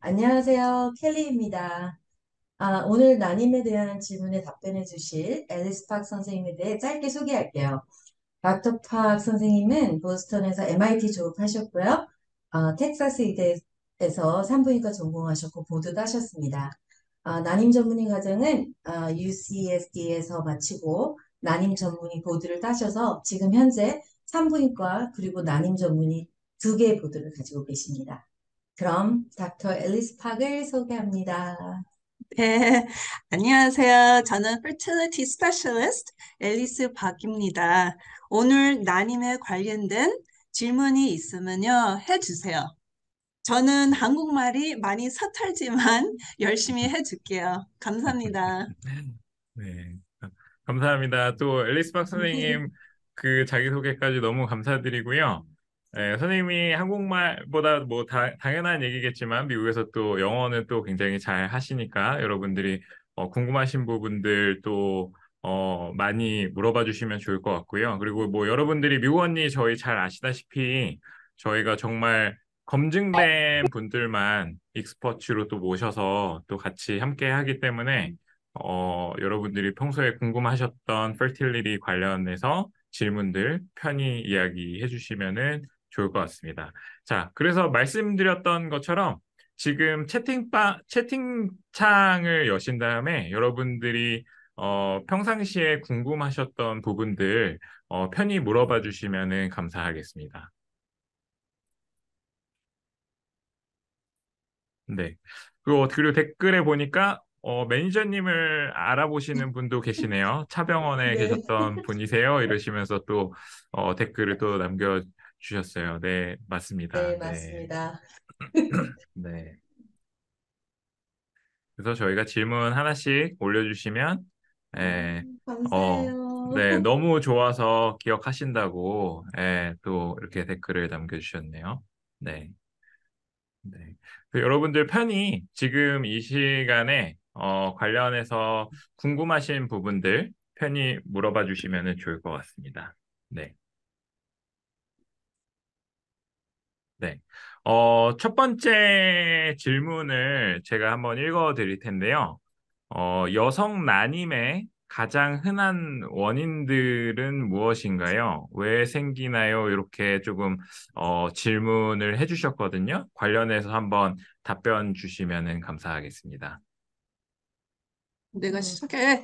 안녕하세요. 켈리입니다. 오늘 난임에 대한 질문에 답변해 주실 앨리스 팍 선생님에 대해 짧게 소개할게요. 닥터 팍 선생님은 보스턴에서 MIT 졸업하셨고요. 텍사스 의대에서 산부인과 전공하셨고 보도 따셨습니다. 난임 전문의 과정은 UCSD에서 마치고 난임 전문의 보드를 따셔서 지금 현재 산부인과 그리고 난임 전문의 두 개의 보드를 가지고 계십니다. 그럼 닥터 앨리스 팍을 소개합니다. 네, 안녕하세요. 저는 Fertility Specialist 앨리스 박입니다. 오늘 난임에 관련된 질문이 있으면요, 해주세요. 저는 한국말이 많이 서툴지만 열심히 해줄게요. 감사합니다. 네. 감사합니다. 또 앨리스 박 선생님 그 자기소개까지 너무 감사드리고요. 선생님이 한국말보다 뭐 당연한 얘기겠지만 미국에서 또 영어는 또 굉장히 잘 하시니까 여러분들이 궁금하신 부분들 또 많이 물어봐 주시면 좋을 것 같고요. 그리고 뭐 여러분들이 미국 언니 저희 잘 아시다시피 저희가 정말 검증된 분들만 익스퍼츠로 또 모셔서 또 같이 함께 하기 때문에 여러분들이 평소에 궁금하셨던 fertility 관련해서 질문들 편히 이야기해 주시면은 좋을 것 같습니다. 자, 그래서 말씀드렸던 것처럼 지금 채팅창을 여신 다음에 여러분들이 평상시에 궁금하셨던 부분들 편히 물어봐 주시면은 감사하겠습니다. 네. 그리고 댓글에 보니까 매니저님을 알아보시는 분도 계시네요. 차병원에 네, 계셨던 분이세요? 이러시면서 또 댓글을 또 남겨주셨어요. 네, 맞습니다. 네, 네. 맞습니다. 네. 그래서 저희가 질문 하나씩 올려주시면, 예, 감사해요. 네, 너무 좋아서 기억하신다고, 또 이렇게 댓글을 남겨주셨네요. 네. 네. 여러분들 편히 지금 이 시간에 관련해서 궁금하신 부분들 편히 물어봐 주시면 좋을 것 같습니다. 네. 네. 첫 번째 질문을 제가 한번 읽어 드릴 텐데요. 여성 난임의 가장 흔한 원인들은 무엇인가요? 왜 생기나요? 이렇게 조금 질문을 해주셨거든요. 관련해서 한번 답변 주시면 감사하겠습니다. 내가 음, 시작해.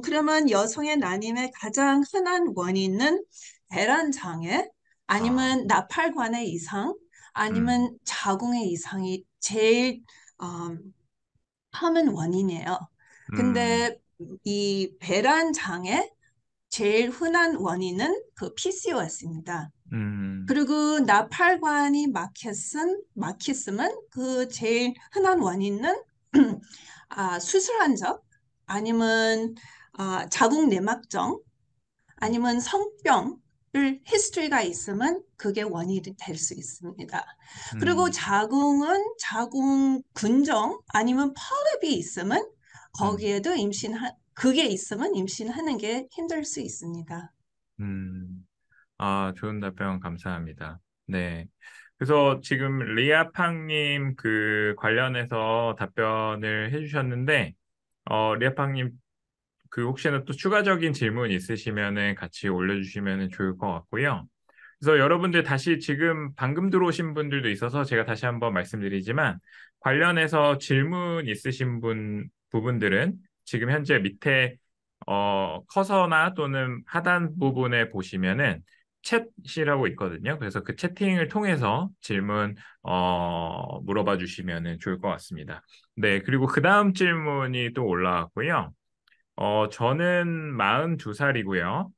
그러면 여성의 난임의 가장 흔한 원인은 배란 장애, 아, 아니면 나팔관의 이상, 음, 아니면 자궁의 이상이 제일 common 원인이에요. 음, 근데 이 배란 장애 제일 흔한 원인은 그 PCOS입니다. 음, 그리고 나팔관이 막혔으면 그 제일 흔한 원인은 수술한 적, 아니면 자궁 내막증, 아니면 성병을 히스토리가 있으면 그게 원인이 될 수 있습니다. 그리고 음, 자궁은 자궁 근종 아니면 포립이 있으면 음, 거기에도 그게 있으면 임신하는 게 힘들 수 있습니다. 음. 좋은 답변 감사합니다. 네. 그래서 지금 리아팡님 그 관련해서 답변을 해주셨는데, 리아팡님 그 혹시나 또 추가적인 질문 있으시면은 같이 올려주시면 좋을 것 같고요. 그래서 여러분들 다시 지금 방금 들어오신 분들도 있어서 제가 다시 한번 말씀드리지만 관련해서 질문 있으신 부분들은 지금 현재 밑에 커서나 또는 하단 부분에 보시면은 챗이라고 있거든요. 그래서 그 채팅을 통해서 질문 물어봐 주시면 좋을 것 같습니다. 네, 그리고 그 다음 질문이 또 올라왔고요. 저는 42살이고요.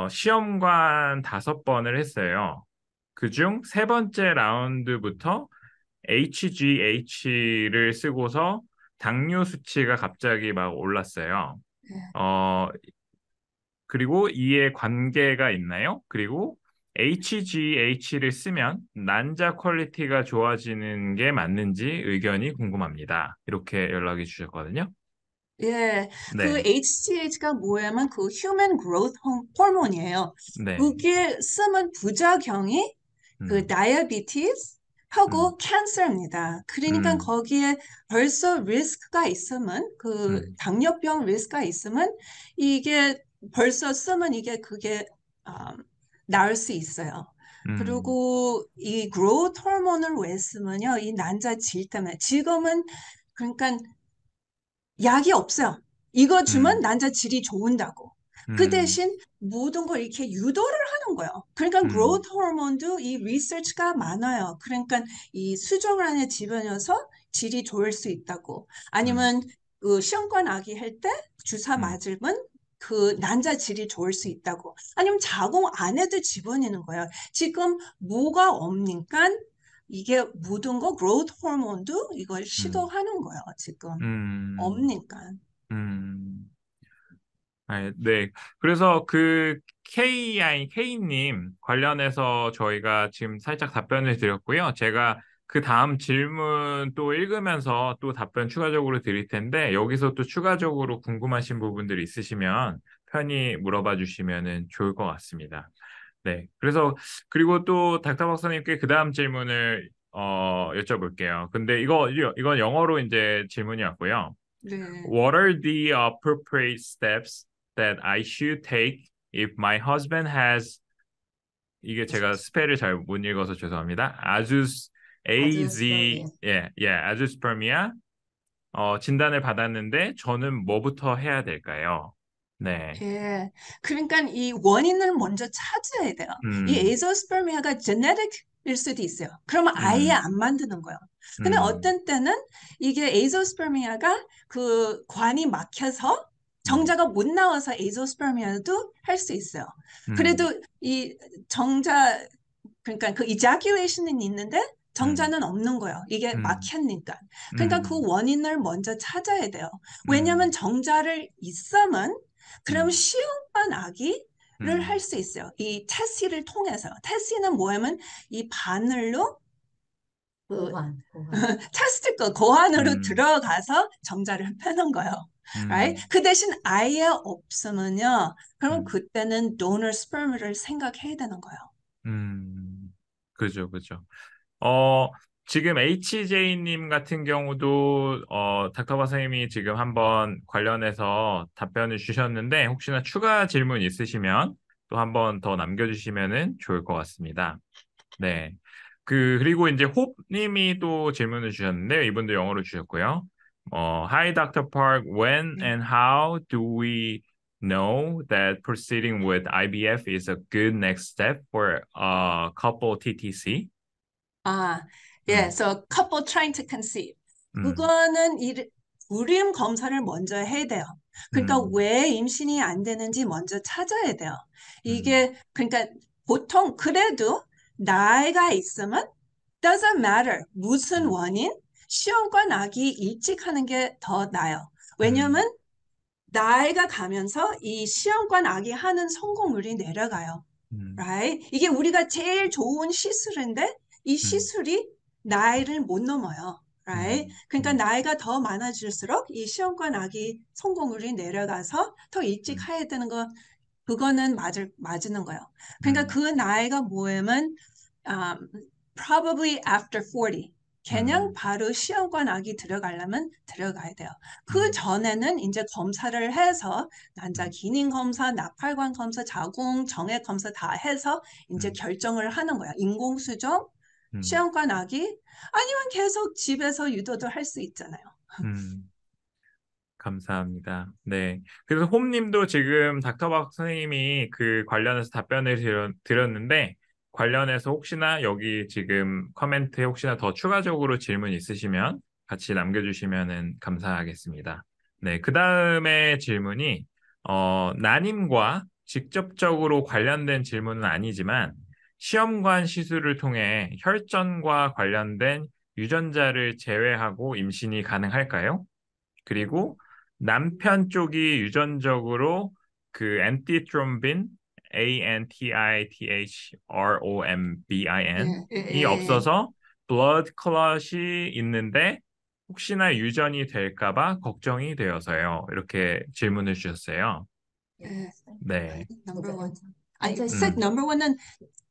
시험관 5번을 했어요. 그중 세 번째 라운드부터 HGH를 쓰고서 당뇨 수치가 갑자기 막 올랐어요. 어, 그리고 이에 관계가 있나요? 그리고 HGH를 쓰면 난자 퀄리티가 좋아지는 게 맞는지 의견이 궁금합니다. 이렇게 연락이 주셨거든요. 예, 그 네, HGH가 뭐냐면 그 Human Growth Hormone이에요. 네, 그게 쓰면 부작용이 그 음, diabetes, 하고 음, 캔서입니다. 그러니까 음, 거기에 벌써 리스크가 있으면 그 음, 당뇨병 리스크가 있으면 이게 벌써 쓰면 이게 그게 나을 수 있어요. 음, 그리고 이 그로우트 호르몬을 왜 쓰면요, 이 난자질 때문에 지금은 그러니까 약이 없어요. 이거 주면 음, 난자질이 좋은다고. 그 음, 대신 모든 걸 이렇게 유도를 하는 거예요. 그러니까 음, 그로우트 호르몬도 이 리서치가 많아요. 그러니까 이 수정을 안에 집어넣어서 질이 좋을 수 있다고. 음, 아니면 그 시험관 아기 할 때 주사 음, 맞으면 그 난자질이 좋을 수 있다고. 아니면 자궁 안에도 집어넣는 거예요. 지금 뭐가 없니까 이게 모든 거 그로우트 호르몬도 이걸 음, 시도하는 거예요. 지금. 음, 없니까. 음. 아, 네. 그래서 그 K님 관련해서 저희가 지금 살짝 답변을 드렸고요. 제가 그 다음 질문 또 읽으면서 또 답변 추가적으로 드릴 텐데, 여기서 또 추가적으로 궁금하신 부분들 있으시면 편히 물어봐 주시면 좋을 것 같습니다. 네. 그래서, 그리고 또 닥터 박사님께 그 다음 질문을, 여쭤볼게요. 근데 이건 영어로 이제 질문이 왔고요. 네. What are the appropriate steps that I should take if my husband has 이게 제가 스펠을 잘 못 읽어서 죄송합니다. 아주스 아주스퍼미아. 아주스퍼미아 진단을 받았는데 저는 뭐부터 해야 될까요? 네. 예. 그러니까 이 원인을 먼저 찾아야 돼요. 이 음. 에이조스permia가 제네틱일 수도 있어요. 그러면 아예 음. 안 만드는 거예요. 근데 음. 어떤 때는 이게 에이조스permia가 그 관이 막혀서 음. 정자가 못 나와서 에이조스permia도 할 수 있어요. 음. 그래도 이 정자 그러니까 그 ejaculation은 있는데 음. 정자는 없는 거예요. 이게 음. 막혔니까. 그러니까 그 음. 원인을 먼저 찾아야 돼요. 왜냐하면 음. 정자를 있으면 그럼 음. 시험관 아기를 할 음. 수 있어요. 이 테스를 통해서. 테스는 뭐냐면 이 바늘로 그 고환. 테스티클 고안으로 음. 들어가서 정자를 빼는 거예요. Right? 음. 그 대신 아예 없으면요. 그럼 음. 그때는 도너 스perm를 생각해야 되는 거예요. 음. 그죠, 그죠. 어, 지금 HJ님 같은 경우도, 닥터 선생님이 지금 한번 관련해서 답변을 주셨는데, 혹시나 추가 질문 있으시면 또 한번 더 남겨주시면 좋을 것 같습니다. 네. 그리고 이제 홉님이 또 질문을 주셨는데, 이분도 영어로 주셨고요. Hi, Dr. Park. When 네. and how do we know that proceeding with IVF is a good next step for a couple TTC? 아, 예, 음. so couple trying to conceive. 음. 그거는 불임 검사를 먼저 해야 돼요. 그러니까 음. 왜 임신이 안 되는지 먼저 찾아야 돼요. 음. 이게 그러니까 보통 그래도 나이가 있으면 doesn't matter 무슨 음. 원인 시험관 아기 일찍 하는 게 더 나아요. 음. 왜냐하면 나이가 가면서 이 시험관 아기 하는 성공률이 내려가요. 음. right? 이게 우리가 제일 좋은 시술인데 이 음. 시술이 나이를 못 넘어요. right? 음. 그러니까 음. 나이가 더 많아질수록 이 시험관 아기 성공률이 내려가서 더 일찍 음. 해야 되는 거 그거는 맞는 거예요. 그러니까 음. 그 나이가 뭐냐면 um, probably after 40. 그냥 음. 바로 시험관 아기 들어가려면 들어가야 돼요. 그 음. 전에는 이제 검사를 해서 난자 음. 기능 검사, 나팔관 검사, 자궁 정액 검사 다 해서 이제 음. 결정을 하는 거야. 인공수정, 음. 시험관 아기, 아니면 계속 집에서 유도도 할 수 있잖아요. 음. 감사합니다. 네. 그래서 홈님도 지금 닥터박 선생님이 그 관련해서 답변을 드렸는데, 관련해서 혹시나 여기 지금 커멘트에 혹시나 더 추가적으로 질문 있으시면 같이 남겨주시면 감사하겠습니다. 네. 그 다음에 질문이, 난임과 직접적으로 관련된 질문은 아니지만, 시험관 시술을 통해 혈전과 관련된 유전자를 제외하고 임신이 가능할까요? 그리고 남편 쪽이 유전적으로 그 엔티트롬빈 예, ANTITHROMBIN 예, 이 예, 없어서 블러드 클럿이 있는데 혹시나 유전이 될까 봐 걱정이 되어서요. 이렇게 질문을 주셨어요. 예. 네. number one. 아니, 앉아 셋 음. 있습니다. number one은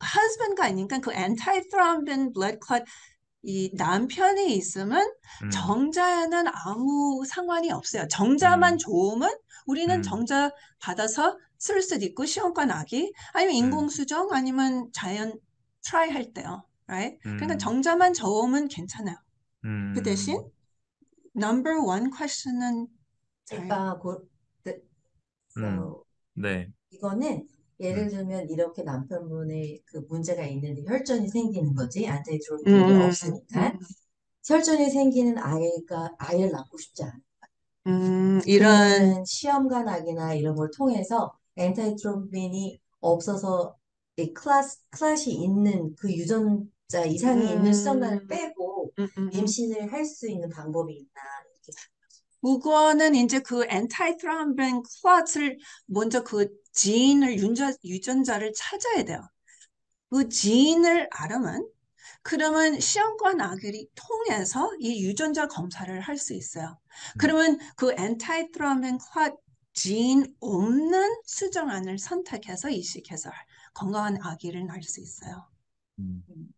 husband가 아니니까 그 anti-thrombin blood clot 이 남편이 있으면 음, 정자에는 아무 상관이 없어요. 정자만 음, 좋으면 우리는 음, 정자 받아서 쓸 수도 있고 시험관 나기 아니면 음, 인공수정 아니면 자연 트라이 할 때요. Right? 그러니까 음, 정자만 좋으면 괜찮아요. 그 대신 음, number one question은 잘 그러니까 그, 음, so, 네, 이거는 예를 음, 들면 이렇게 남편분의 그 문제가 있는데 혈전이 생기는 거지. 안타이트로핀이 음, 없으니까. 혈전이 생기는 아이를 낳고 싶지 않아. 이런 그러면은 시험관 악이나 이런 걸 통해서 엔타이트로빈이 없어서 이 클래시 있는 그 유전자 이상이 있는 수정란을 음, 빼고 음, 음, 음. 임신을 할 수 있는 방법이 있나 이렇게. 그거는 이제 그 엔타이트럼빈 클롯을 먼저 그 지인을 유전자를 찾아야 돼요. 그 지인을 알으면 그러면 시험관 아기를 통해서 이 유전자 검사를 할 수 있어요. 음, 그러면 그 엔타이트럼빈 클롯 지인 없는 수정안을 선택해서 이식해서 건강한 아기를 낳을 수 있어요. 음. 음.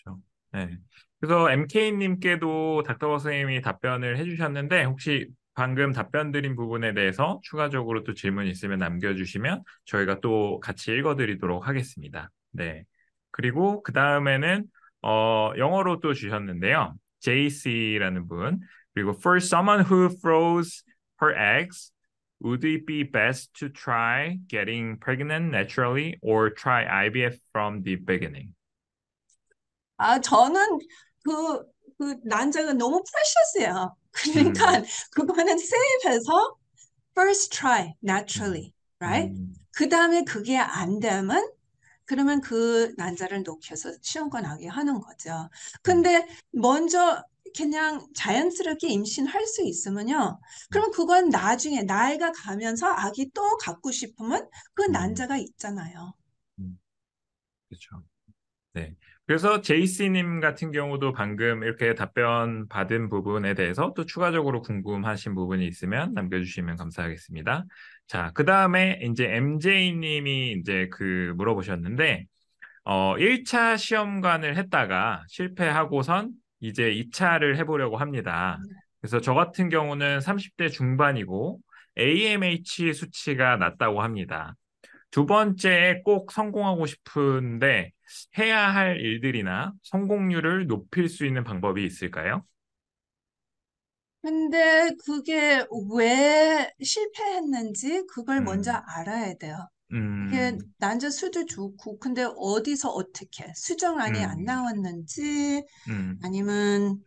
그렇죠. 네. 그래서 MK님께도 닥터 선생님이 답변을 해주셨는데 혹시 방금 답변 드린 부분에 대해서 추가적으로 또 질문 있으면 남겨주시면 저희가 또 같이 읽어드리도록 하겠습니다. 네. 그리고 그 다음에는 영어로 또 주셨는데요. JC라는 분. 그리고 for someone who froze her eggs, would it be best to try getting pregnant naturally or try IVF from the beginning? 저는 그, 그 난자가 너무 프레셔스해요. 음. 그러니까 그거는 세이브해서 first try 음, naturally, right? 음, 그 다음에 그게 안 되면 그러면 그 난자를 녹여서 시험관 하게 하는 거죠. 음, 근데 먼저 그냥 자연스럽게 임신할 수 있으면요. 음, 그러면 그건 나중에 나이가 가면서 아기 또 갖고 싶으면 그 음, 난자가 있잖아요. 음, 그렇죠. 네. 그래서 제이씨님 같은 경우도 방금 이렇게 답변 받은 부분에 대해서 또 추가적으로 궁금하신 부분이 있으면 남겨주시면 감사하겠습니다. 자, 그 다음에 이제 MJ님이 이제 그 물어보셨는데, 1차 시험관을 했다가 실패하고선 이제 2차를 해보려고 합니다. 그래서 저 같은 경우는 30대 중반이고 AMH 수치가 낮다고 합니다. 두 번째에 꼭 성공하고 싶은데 해야 할 일들이나 성공률을 높일 수 있는 방법이 있을까요? 근데 그게 왜 실패했는지 그걸 먼저 음, 알아야 돼요. 이게 음, 난자 수도 좋고, 근데 어디서 어떻게 수정안이 안 음, 나왔는지 음, 아니면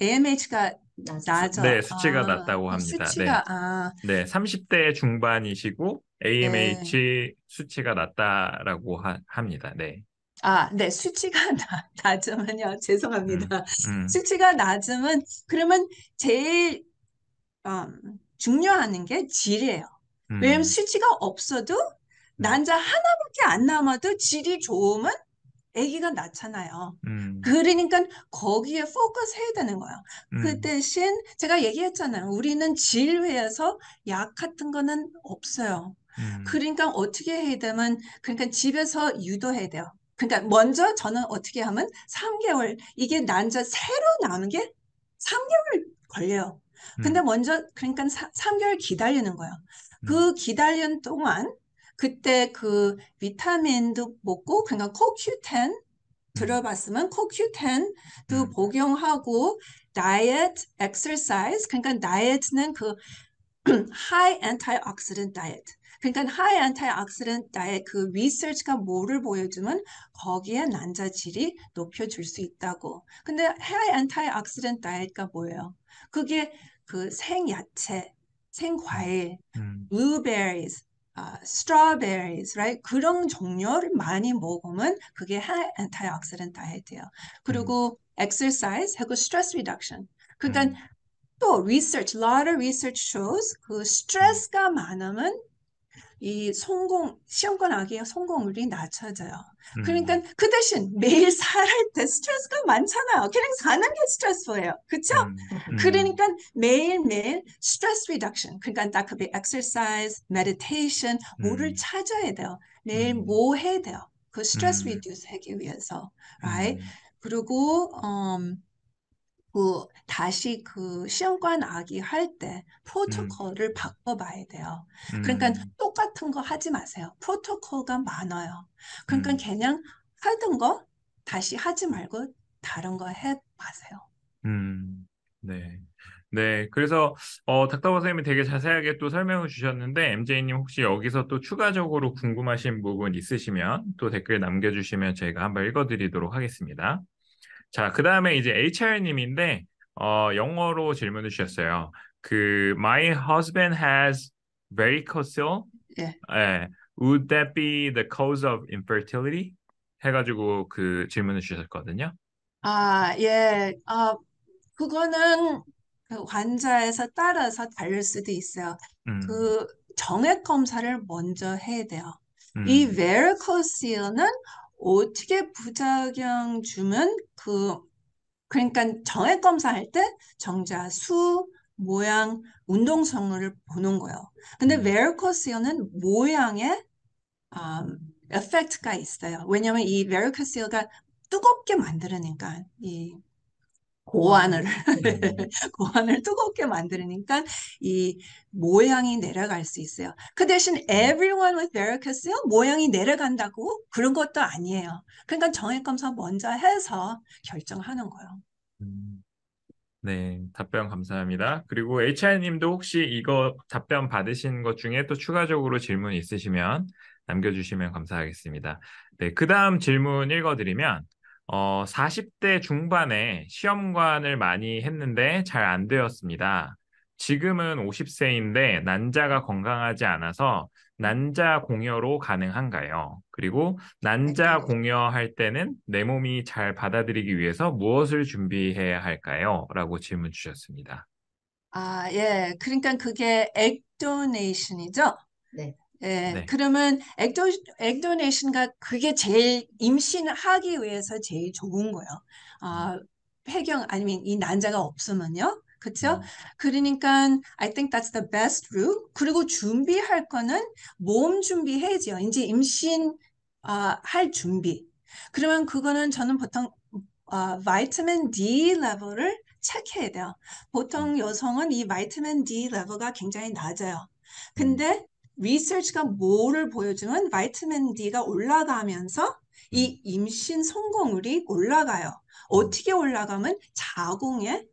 AMH가 나서 네, 낮아. 수치가 낮다고 합니다. 네. 수치가 네, 30대 중반이시고 네. AMH 수치가 낮다라고 합니다. 네. 네, 수치가 낮으면요. 음, 죄송합니다. 음, 수치가 낮으면 그러면 제일 중요한 게 질이에요. 왜냐면 음, 수치가 없어도 음, 난자 하나밖에 안 남아도 질이 좋으면 아기가 낳잖아요. 음, 그러니까 거기에 포커스 해야 되는 거예요. 그 음, 대신 제가 얘기했잖아요. 우리는 질 위해서 약 같은 거는 없어요. 음, 그러니까 어떻게 해야 되면 그러니까 집에서 유도해야 돼요. 그러니까 먼저 저는 어떻게 하면 3개월 이게 난자 새로 나오는 게 3개월 걸려요. 근데 음, 먼저 그러니까 3개월 기다리는 거예요. 음, 그 기다리는 동안 그때 그 비타민도 먹고 그러니까 CoQ10 음, 들어봤으면 CoQ10도 음, 복용하고 다이어트, 엑서사이즈 그러니까 다이어트는 그 high antioxidant diet. 그러니까 high antioxidant diet 그 리서치가 뭐를 보여주면 거기에 난자질이 높여줄 수 있다고. 근데 high antioxidant diet가 뭐예요? 그게 그 생야채, 음, 생과일, 음, blueberries, strawberries, right? 그런 종류를 많이 먹으면 그게 high antioxidant diet예요. 음, 그리고 exercise 하고 stress reduction. 그러니까 음, 또 research, lot of research shows 그 음, 스트레스가 많으면 이 시험관 아기의 성공률이 낮아져요. 그러니까 음, 그 대신 매일 살할 때 스트레스가 많잖아요. 그냥 사는 게 스트레스예요. 그쵸? 음, 그러니까 매일매일 스트레스 리덕션, 그러니까 딱 그 exercise, meditation, 뭐를 음, 찾아야 돼요. 매일 음, 뭐 해야 돼요. 그 스트레스 음, 리듀스 하기 위해서, right? 음, 그리고 다시 그 시험관 아기 할 때 음, 프로토콜을 바꿔봐야 돼요. 그러니까 음, 똑같은 거 하지 마세요. 프로토콜가 많아요. 그러니까 음, 그냥 하던 거 다시 하지 말고 다른 거 해봐세요. 음. 네. 네. 그래서, 닥터 선생님이 되게 자세하게 또 설명을 주셨는데, MJ님 혹시 여기서 또 추가적으로 궁금하신 부분 있으시면 또 댓글 남겨주시면 저희가 한번 읽어드리도록 하겠습니다. 자, 그 다음에 이제 HR님인데, 영어로 질문을 주셨어요. My husband has varicocele. 예. 예. Would that be the cause of infertility? 해가지고 그 질문을 주셨거든요. 예. 그거는 그 환자에서 따라서 다를 수도 있어요. 음, 그 정액 검사를 먼저 해야 돼요. 이 음, varicocele는 어떻게 부작용 주면 그러니까 정액 검사할 때 정자 수, 모양, 운동성을 보는 거예요. 근데 음, varicocele는 모양에 에펙트가 있어요. 왜냐하면 이 varicocele가 뜨겁게 만들으니까 이 고환을 고환을. 네. 고환을 뜨겁게 만들으니까 이 모양이 내려갈 수 있어요. 그 대신 음, everyone with varicocele 모양이 내려간다고 그런 것도 아니에요. 그러니까 정액 검사 먼저 해서 결정하는 거예요. 음. 네, 답변 감사합니다. 그리고 HR님도 혹시 이거 답변 받으신 것 중에 또 추가적으로 질문 있으시면 남겨주시면 감사하겠습니다. 네, 그 다음 질문 읽어드리면, 40대 중반에 시험관을 많이 했는데 잘 안 되었습니다. 지금은 50세인데 난자가 건강하지 않아서 난자 공여로 가능한가요? 그리고 난자 공여할 때는 내 몸이 잘 받아들이기 위해서 무엇을 준비해야 할까요? 라고 질문 주셨습니다. 예. 그러니까 그게 egg donation이죠? 네. 예. 네. 그러면 egg donation가 그게 제일 임신하기 위해서 제일 좋은 거예요. 음, 폐경 아니면 이 난자가 없으면요. 그렇죠? 음, 그러니까 I think that's the best route. 그리고 준비할 거는 몸 준비해야죠. 이제 임신 할 준비. 그러면 그거는 저는 보통 바이타민 D 레벨을 체크해야 돼요. 음, 보통 여성은 이 바이타민 D 레벨가 굉장히 낮아요. 음, 근데 리서치가 뭐를 보여주면 바이타민 D가 올라가면서 음, 이 임신 성공률이 올라가요. 음, 어떻게 올라가면 자궁에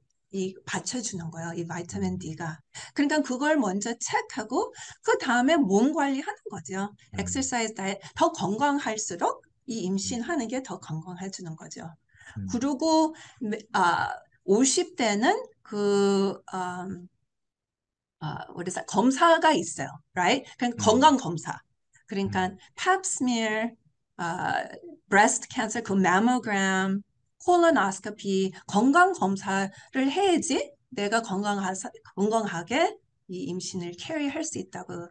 받쳐주는 거예요. 이 바이타민 음, D가. 그러니까 그걸 먼저 체크하고 그 다음에 몸 관리하는 거죠. 음, 엑서사이즈 다이어트 더 건강할수록 이 음, 임신하는 게 더 건강해지는 거죠. 음, 그리고 50대는 what is that? 검사가 있어요, right? 그러니까 음, 건강 검사. 그러니까 음, pap smear, breast cancer, 그 mammogram, 콜로노스코피 건강 검사를 해야지 내가 건강하게 이 임신을 캐리할 수 있다고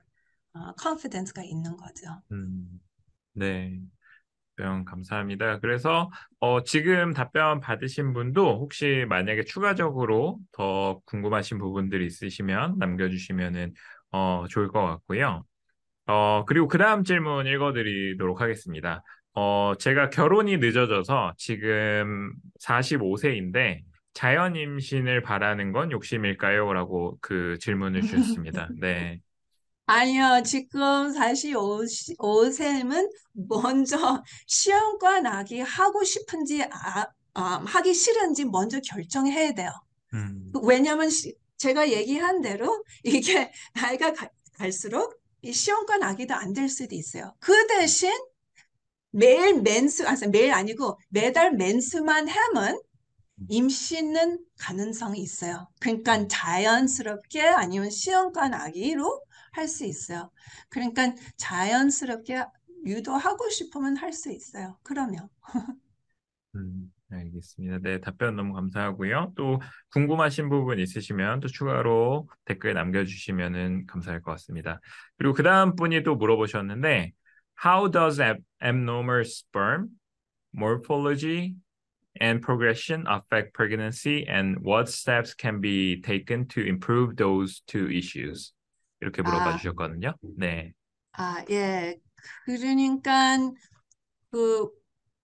confidence가 있는 거죠. 네. 답변 감사합니다. 그래서 지금 답변 받으신 분도 혹시 만약에 추가적으로 더 궁금하신 부분들이 있으시면 남겨주시면은 좋을 것 같고요. 그리고 그 다음 질문 읽어드리도록 하겠습니다. 제가 결혼이 늦어져서 지금 45세인데 자연 임신을 바라는 건 욕심일까요? 라고 그 질문을 주셨습니다. 네. 아니요, 지금 사실 오쌤은 먼저 시험관 아기 하고 싶은지, 하기 싫은지 먼저 결정해야 돼요. 음, 왜냐면 제가 얘기한 대로 이게 나이가 갈수록 이 시험관 아기도 안 될 수도 있어요. 그 대신 매일 맨수, 매일 아니고 매달 맨수만 하면 음, 임신은 가능성이 있어요. 그러니까 음, 자연스럽게 아니면 시험관 아기로 할 수 있어요. 그러니까 자연스럽게 유도하고 싶으면 할 수 있어요. 그러면. 알겠습니다. 네, 답변 너무 감사하고요. 또 궁금하신 부분 있으시면 또 추가로 댓글 남겨주시면 감사할 것 같습니다. 그리고 그 다음 분이 또 물어보셨는데, How does abnormal sperm morphology and progression affect pregnancy and what steps can be taken to improve those two issues? 이렇게 물어봐 아, 주셨거든요. 네. 예. 그러니까 그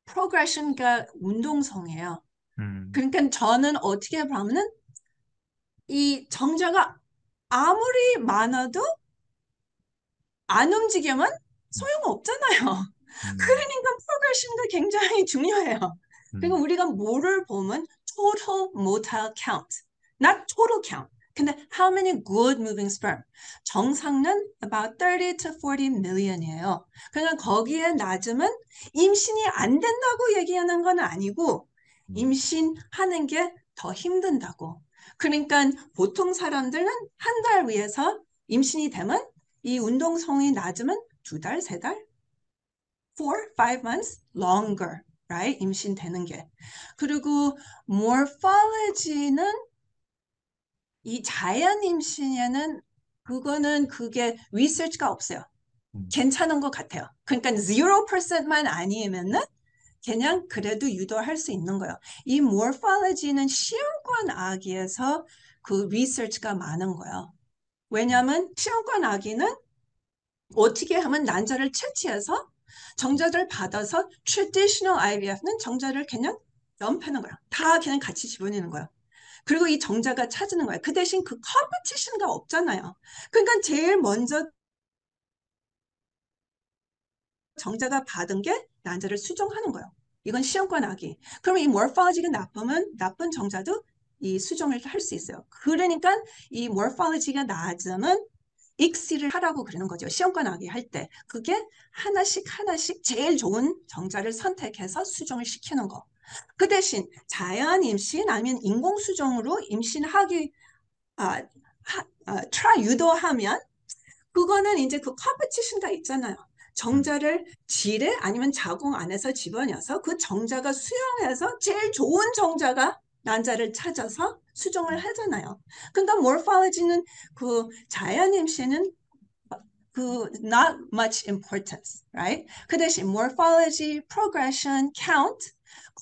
progression가 운동성이에요. 음, 그러니까 저는 어떻게 보면은 이 정자가 아무리 많아도 안 움직이면 소용없잖아요. 음, 그러니까 progression도 굉장히 중요해요. 그러니까 음, 우리가 뭐를 보면 total motile count, not total count. 근데 how many good moving sperm? 정상은 about 30 to 40 million이에요. 그러니까 거기에 낮으면 임신이 안 된다고 얘기하는 건 아니고 음, 임신하는 게 더 힘든다고. 그러니까 보통 사람들은 한 달 위해서 임신이 되면 이 운동성이 낮으면 2달, 3달, 4, 5 months longer, right? 임신되는 게. 그리고 morphology는 이 자연 임신에는 그거는 그게 리서치가 없어요. 음, 괜찮은 것 같아요. 그러니까 0%만 아니면은 그냥 그래도 유도할 수 있는 거예요. 이 morphology는 시험관 아기에서 그 리서치가 많은 거예요. 왜냐하면 시험관 아기는 어떻게 하면 난자를 채취해서 정자를 받아서 traditional IVF는 정자를 그냥 연패는 거야. 다 그냥 같이 집어내는 거야. 그리고 이 정자가 찾는 거야. 그 대신 그 컴피티션가 없잖아요. 그러니까 제일 먼저 정자가 받은 게 난자를 수정하는 거예요. 이건 시험관 아기. 그러면 이 morphology가 나쁘면 나쁜 정자도 이 수정을 할 수 있어요. 그러니까 이 morphology가 낮으면 익시를 하라고 그러는 거죠. 시험관 아기 할 때. 그게 하나씩 하나씩 제일 좋은 정자를 선택해서 수정을 시키는 거. 그 대신 자연 임신 아니면 인공 수정으로 임신하기 트라이 유도하면 그거는 이제 그 컴피티션가 있잖아요. 음, 정자를 지뢰 아니면 자궁 안에서 집어넣어서 그 정자가 수용해서 제일 좋은 정자가 난자를 찾아서 수정을 하잖아요. 그러니까 morphology는 그 자연 임신은 그 not much importance, right? 그 대신 morphology, progression, count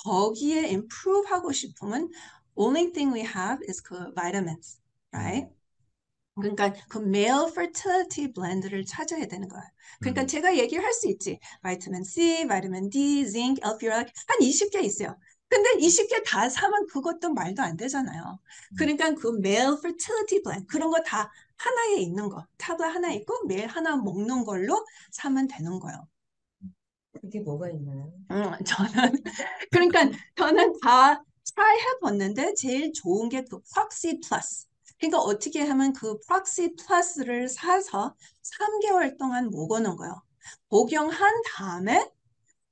거기에 improve 하고 싶으면 only thing we have is 그 vitamins, right? 음, 그러니까 그 male fertility blend를 찾아야 되는 거야. 그러니까 음, 제가 얘기를 할 수 있지. 바이타민 C, 바이타민 D, zinc, alpha, 한 20개 있어요. 근데 20개 다 사면 그것도 말도 안 되잖아요. 음, 그러니까 그 male fertility blend 그런 거 다 하나에 있는 거. 타블 하나 있고 매일 하나 먹는 걸로 사면 되는 거예요. 그게 뭐가 있나요? 저는 그러니까 저는 다 트라이 해봤는데 제일 좋은 게 그 프록시 플러스. 그러니까 어떻게 하면 그 프록시 플러스를 사서 3개월 동안 먹어놓은 거예요. 복용한 다음에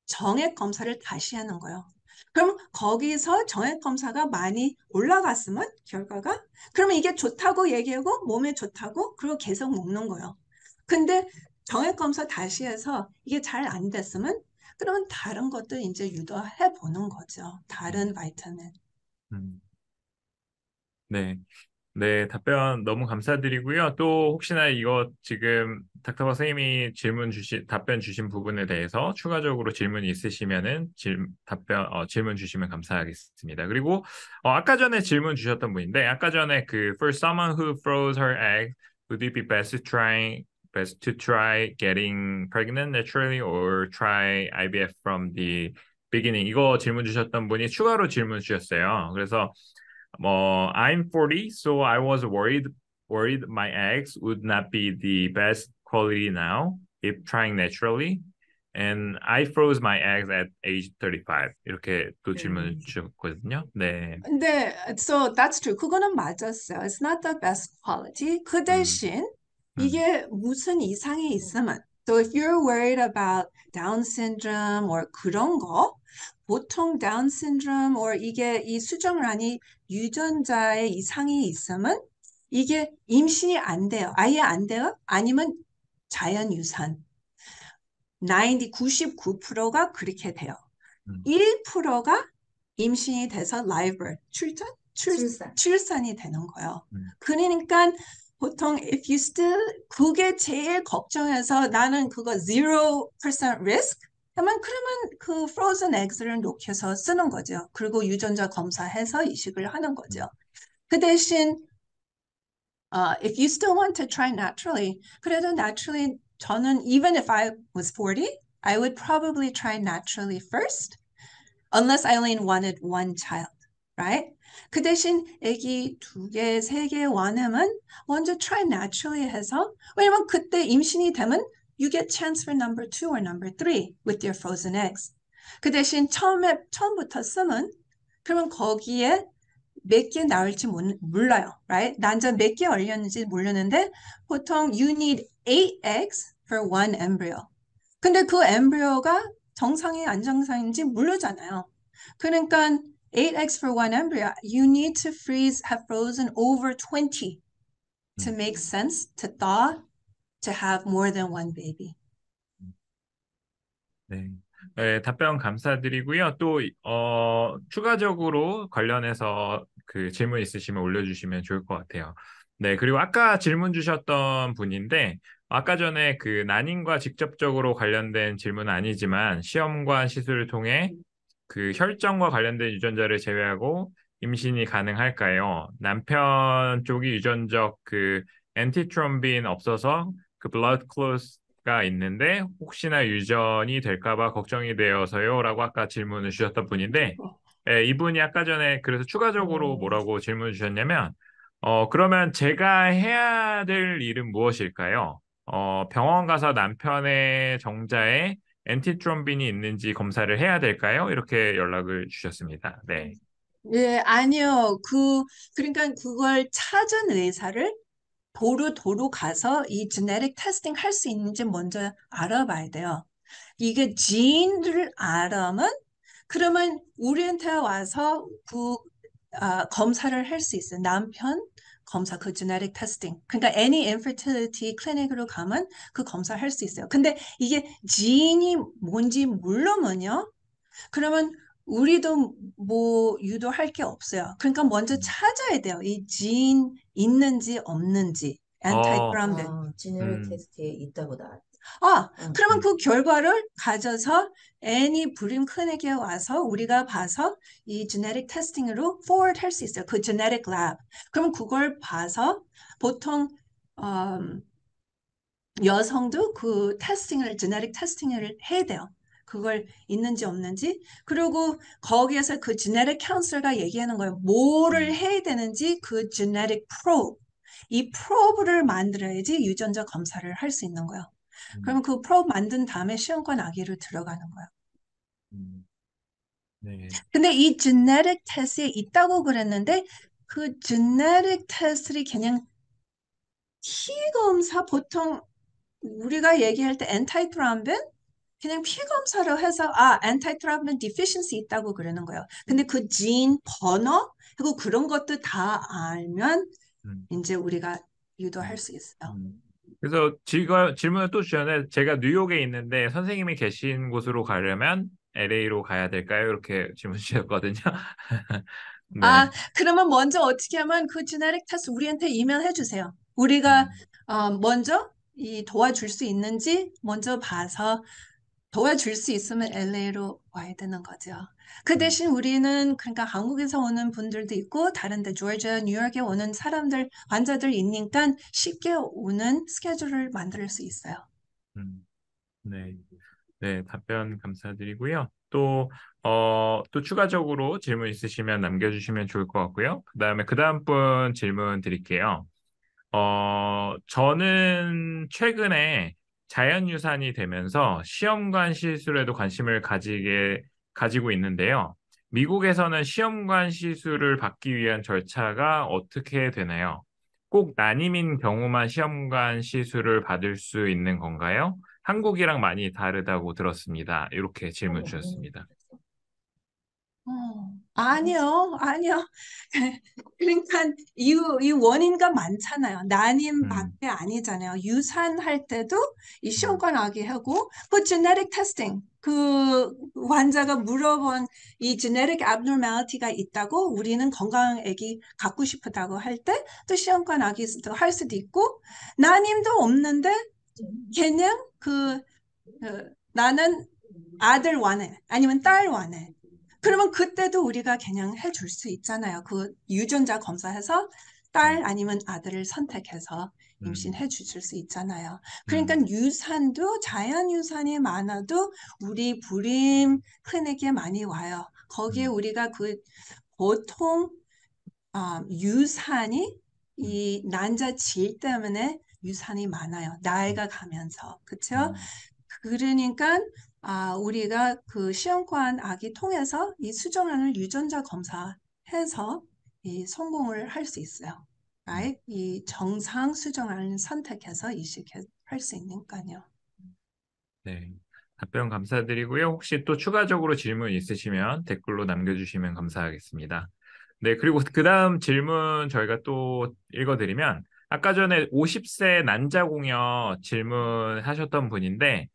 정액 검사를 다시 하는 거예요. 그럼 거기서 정액 검사가 많이 올라갔으면 결과가 그러면 이게 좋다고 얘기하고 몸에 좋다고 그리고 계속 먹는 거예요. 근데 정액 검사 다시 해서 이게 잘 안 됐으면 그러면 다른 것도 이제 유도해 보는 거죠. 음, 다른 바이타민. 음. 네. 네, 답변 너무 감사드리고요. 또 혹시나 이거 지금 닥터박 선생님이 답변 주신 부분에 대해서 추가적으로 질문이 있으시면은 질문 주시면 감사하겠습니다. 그리고 아까 전에 질문 주셨던 분인데 아까 전에 그 for someone who froze her egg, would it be best to try getting pregnant naturally or try IVF from the beginning? 이거 질문 주셨던 분이 추가로 질문 주셨어요. 그래서 I'm 40, so I was worried my eggs would not be the best quality now if trying naturally. And I froze my eggs at age 35. 이렇게 또 질문을 음, 주셨거든요. 네. 근데 so that's true. 그거는 맞았어요. It's not the best quality. 그 음, 대신 음, 이게 무슨 이상이 있으면 so if you're worried about Down syndrome or 그런 거 보통 Down syndrome or 이게 이 수정란이 유전자의 이상이 있으면 이게 임신이 안 돼요. 아예 안 돼요? 아니면 자연 유산. 99%가 그렇게 돼요. 음, 1%가 임신이 돼서 live birth, 출산. 출산이 되는 거예요. 음, 그러니까 보통 if you still 그게 제일 걱정해서 나는 그거 0% risk 하면 그러면 그 frozen eggs를 녹여서 쓰는 거죠. 그리고 유전자 검사해서 이식을 하는 거죠. 음, 그 대신 if you still want to try naturally, 그래도 naturally 저는 even if I was 40, I would probably try naturally first, unless I only wanted one child, right? 그 대신 아기 2개, 3개 원하면 먼저 try naturally 해서, 왜냐면 그때 임신이 되면 you get chance for number 2 or number 3 with your frozen eggs. 그 대신 처음부터 쓰면 그러면 거기에 몇 개 나올지 몰라요, right? 난자 몇 개 얼렸는지 모르는데 보통 you need 8 eggs for one embryo. 근데 그 엠브리오가 정상이 안정상인지 모르잖아요. 그러니까 8 eggs for one embryo, you need to have frozen over 20 to make sense, to thaw, to have more than one baby. 네. 네, 답변 감사드리고요. 또, 추가적으로 관련해서 그 질문 있으시면 올려주시면 좋을 것 같아요. 네, 그리고 아까 질문 주셨던 분인데, 아까 전에 그 난임과 직접적으로 관련된 질문은 아니지만, 시험관 시술을 통해 그 혈전과 관련된 유전자를 제외하고 임신이 가능할까요? 남편 쪽이 유전적 그 엔티트롬빈 없어서 그 블러드 클로스가 있는데 혹시나 유전이 될까 봐 걱정이 되어서요라고 아까 질문을 주셨던 분인데 이분이 아까 전에 그래서 추가적으로 뭐라고 질문 주셨냐면 그러면 제가 해야 될 일은 무엇일까요? 병원 가서 남편의 정자에 엔티트롬빈이 있는지 검사를 해야 될까요? 이렇게 연락을 주셨습니다. 네. 예, 아니요. 그러니까 그걸 찾은 의사를 도로 가서 이 genetic testing 할 수 있는지 먼저 알아봐야 돼요. 이게 지인을 알아면 그러면 우리한테 와서 검사를 할 수 있어요. 남편 검사, 그 genetic testing. 그러니까 any infertility 클리닉으로 가면 그 검사를 할 수 있어요. 근데 이게 지인이 뭔지 모르면요. 그러면 우리도 뭐 유도할 게 없어요. 그러니까 먼저 찾아야 돼요. 이 지인 있는지 없는지. 어, 엔타이크람빈. 지네릭 음, 테스트에 있다보다. 그러면 음, 그 결과를 가져서 애니 불임 클리닉에 와서 우리가 봐서 이 genetic 테스팅으로 forward 할 수 있어요. 그 genetic lab. 그럼 그걸 봐서 보통 여성도 그 genetic 테스팅을 해야 돼요. 그걸 있는지 없는지. 그리고 거기에서 그 genetic counselor가 얘기하는 거예요. 뭐를 해야 되는지 그 genetic probe. 이 probe를 만들어야지 유전자 검사를 할 수 있는 거예요. 음, 그러면 그 probe 만든 다음에 시험관 아기로 들어가는 거예요. 음, 네. 근데 이 genetic test에 있다고 그랬는데 그 genetic test를 그냥 피 검사 보통 우리가 얘기할 때 엔타이트람빈 그냥 피 검사를 해서 엔타이트람빈 디피션시 있다고 그러는 거예요. 근데 그 진 번호 그리고 그런 것도 다 알면 음, 이제 우리가 음, 유도할 수 있어요. 음. 그래서 질문을 또 주셨는데 제가 뉴욕에 있는데 선생님이 계신 곳으로 가려면 LA로 가야 될까요? 이렇게 질문 주셨거든요. 네. 그러면 먼저 어떻게 하면 그 genetic test 우리한테 이메일 해주세요. 우리가 음, 먼저 이 도와줄 수 있는지 먼저 봐서 도와줄 수 있으면 LA로 와야 되는 거죠. 그 음, 대신 우리는 그러니까 한국에서 오는 분들도 있고 다른데 조지아, 뉴욕에 오는 사람들, 환자들 있으니까 쉽게 오는 스케줄을 만들 수 있어요. 음. 네. 네, 답변 감사드리고요. 또 추가적으로 질문 있으시면 남겨주시면 좋을 것 같고요. 그 다음 분 질문 드릴게요. 저는 최근에 자연유산이 되면서 시험관 시술에도 관심을 가지고 있는데요. 미국에서는 시험관 시술을 받기 위한 절차가 어떻게 되나요? 꼭 난임인 경우만 시험관 시술을 받을 수 있는 건가요? 한국이랑 많이 다르다고 들었습니다. 이렇게 질문 주셨습니다. 아니요, 아니요. 그러니까 이 원인가 많잖아요. 음, 난임밖에 아니잖아요. 유산할 때도 이 음, 시험관 아기하고 그 genetic testing 그 환자가 물어본 이 genetic abnormality가 있다고 우리는 건강한 아기 갖고 싶다고 할 때 또 시험관 아기도 할 수도 있고 난임도 없는데 그냥 나는 아들 원해 아니면 딸 원해. 그러면 그때도 우리가 그냥 해줄 수 있잖아요. 그 유전자 검사해서 딸 아니면 아들을 선택해서 음, 임신해 주실 수 있잖아요. 그러니까 음, 유산도 자연 유산이 많아도 우리 불임 클리닉에 많이 와요. 거기에 음, 우리가 보통 유산이 음, 이 난자질 때문에 유산이 많아요. 음, 나이가 가면서. 그쵸? 음, 그러니까 우리가 그 시험관 아기 통해서 이 수정란을 유전자 검사해서 이 성공을 할 수 있어요. 음. right? 이 정상 수정란을 선택해서 이식할 수 있으니까요. 네. 답변 감사드리고요. 혹시 또 추가적으로 질문 있으시면 댓글로 남겨주시면 감사하겠습니다. 네, 그리고 그 다음 질문 저희가 또 읽어드리면, 아까 전에 50세 난자공여 질문하셨던 분인데,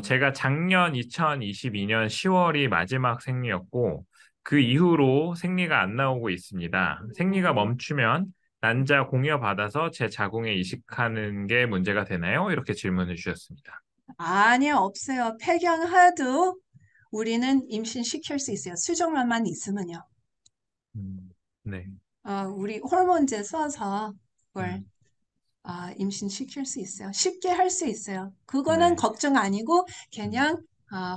제가 작년 2022년 10월이 마지막 생리였고, 그 이후로 생리가 안 나오고 있습니다. 생리가 멈추면 난자 공여 받아서 제 자궁에 이식하는 게 문제가 되나요? 이렇게 질문을 주셨습니다. 아니요, 없어요. 폐경해도 우리는 임신시킬 수 있어요. 수정란만 있으면요. 음, 네. 우리 호르몬제 써서 그걸 음, 임신시킬 수 있어요. 쉽게 할 수 있어요. 그거는 네. 걱정 아니고 음, 그냥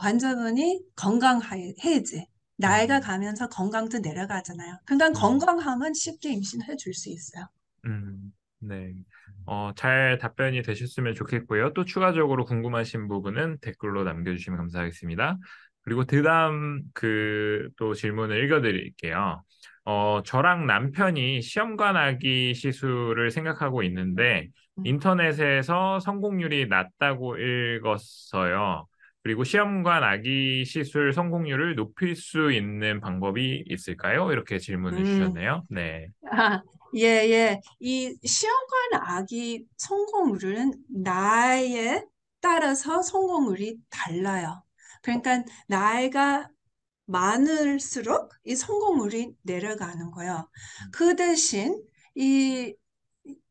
환자분이 건강해야지. 나이가 음, 가면서 건강도 내려가잖아요. 그러니까 음, 건강하면 쉽게 임신해 줄 수 있어요. 네. 잘 답변이 되셨으면 좋겠고요. 또 추가적으로 궁금하신 부분은 댓글로 남겨주시면 감사하겠습니다. 그리고 그다음 또 질문을 읽어드릴게요. 저랑 남편이 시험관 아기 시술을 생각하고 있는데 음. 인터넷에서 성공률이 낮다고 읽었어요. 그리고 시험관 아기 시술 성공률을 높일 수 있는 방법이 있을까요? 이렇게 질문을 음. 주셨네요. 네. 예, 예. 이 시험관 아기 성공률은 나이에 따라서 성공률이 달라요. 그러니까 나이가 많을수록 이 성공률이 내려가는 거예요. 그 대신 이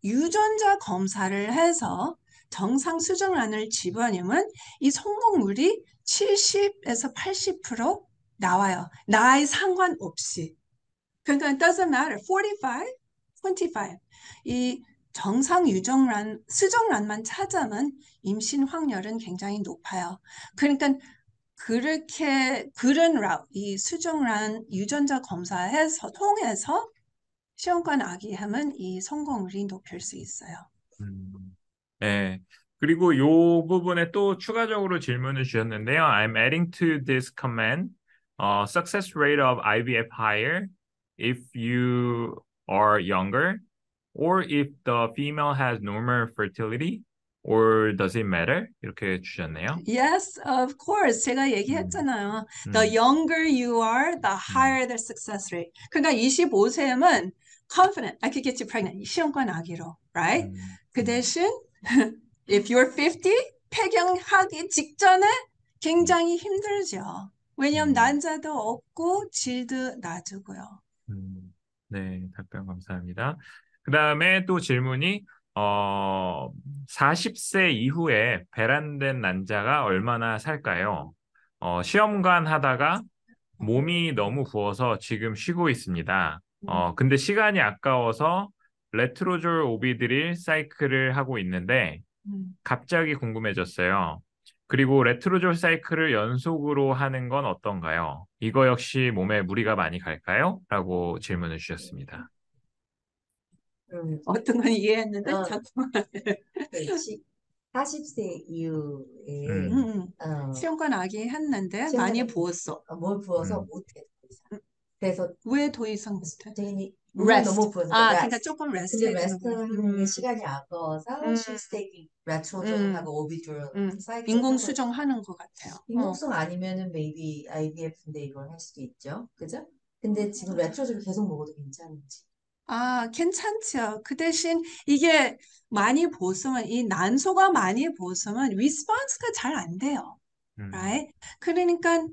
유전자 검사를 해서 정상 수정란을 집어넣으면 이 성공률이 70에서 80% 나와요. 나이 상관없이. 그러니까 it doesn't matter. 45, 25. 이 정상 수정란만 찾으면 임신 확률은 굉장히 높아요. 그러니까 그런 이 수정란 유전자 검사해서 통해서 시험관 아기하면 이 성공률이 높일 수 있어요. 음, 네. 그리고 요 부분에 또 추가적으로 질문을 주셨는데요. I'm adding to this comment. Success rate of IVF higher if you are younger, or if the female has normal fertility, or does it matter? 이렇게 주셨네요. Yes, of course. 제가 음, 얘기했잖아요. The 음, younger you are, the 음, higher the success rate. 그러니까 25세면 confident, I could get you pregnant. 시험관 아기로, right? 음, 그 음, 대신 if you're 50, 폐경하기 직전에 음, 굉장히 힘들죠. 왜냐하면 음. 난자도 없고 질도 낮고요. 네, 답변 감사합니다. 그 다음에 또 질문이, 어, 40세 이후에 배란된 난자가 얼마나 살까요? 시험관 하다가 몸이 너무 부어서 지금 쉬고 있습니다. 근데 시간이 아까워서 레트로졸 오비드릴 사이클을 하고 있는데 음. 갑자기 궁금해졌어요. 그리고 레트로졸 사이클을 연속으로 하는 건 어떤가요? 이거 역시 몸에 무리가 많이 갈까요? 라고 질문을 주셨습니다. 어떤 건 이해했는데 어, 잠깐만. 그렇지. 40세 이후에 음, 시험관 아기 했는데 많이 시험관에 부었어. 뭘 부어서 음, 못해 더 이상. 그래서 왜 더 이상 못해? 스테이 몸이 rest. 너무 부어서 그러니까 rest. 조금 레스트 근데 해야 되는 레스트 거야. 하는 게 시간이 아까워서 음, she's taking 레트로졸 음, 하고 오비드롤 사이클 인공 하고 있어. 수정하는 것 같아요. 인공성 아니면은 maybe IVF인데 이걸 할 수도 있죠. 그죠? 근데 지금 레트로졸을 계속 먹어도 괜찮은지. 괜찮죠. 그 대신 이게 많이 보으면, 이 난소가 많이 보으면 리스폰스가 잘 안 돼요. 음, right? 그러니까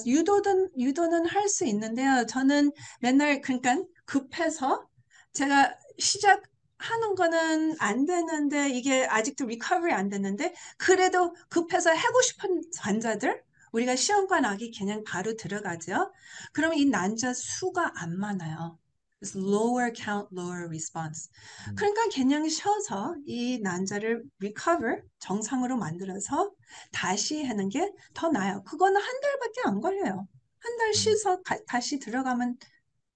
유도는 할 수 있는데요. 저는 맨날 그러니까 급해서 제가 시작하는 거는 안 되는데 이게 아직도 리커버리 안 됐는데 그래도 급해서 하고 싶은 환자들 우리가 시험관 아기 그냥 바로 들어가죠. 그러면 이 난자 수가 안 많아요. It's lower count, lower response. 음, 그러니까 그냥 쉬어서 이 난자를 recover, 정상으로 만들어서 다시 하는 게 더 나아요. 그거는 한 달밖에 안 걸려요. 한 달 음, 쉬어서 다시 들어가면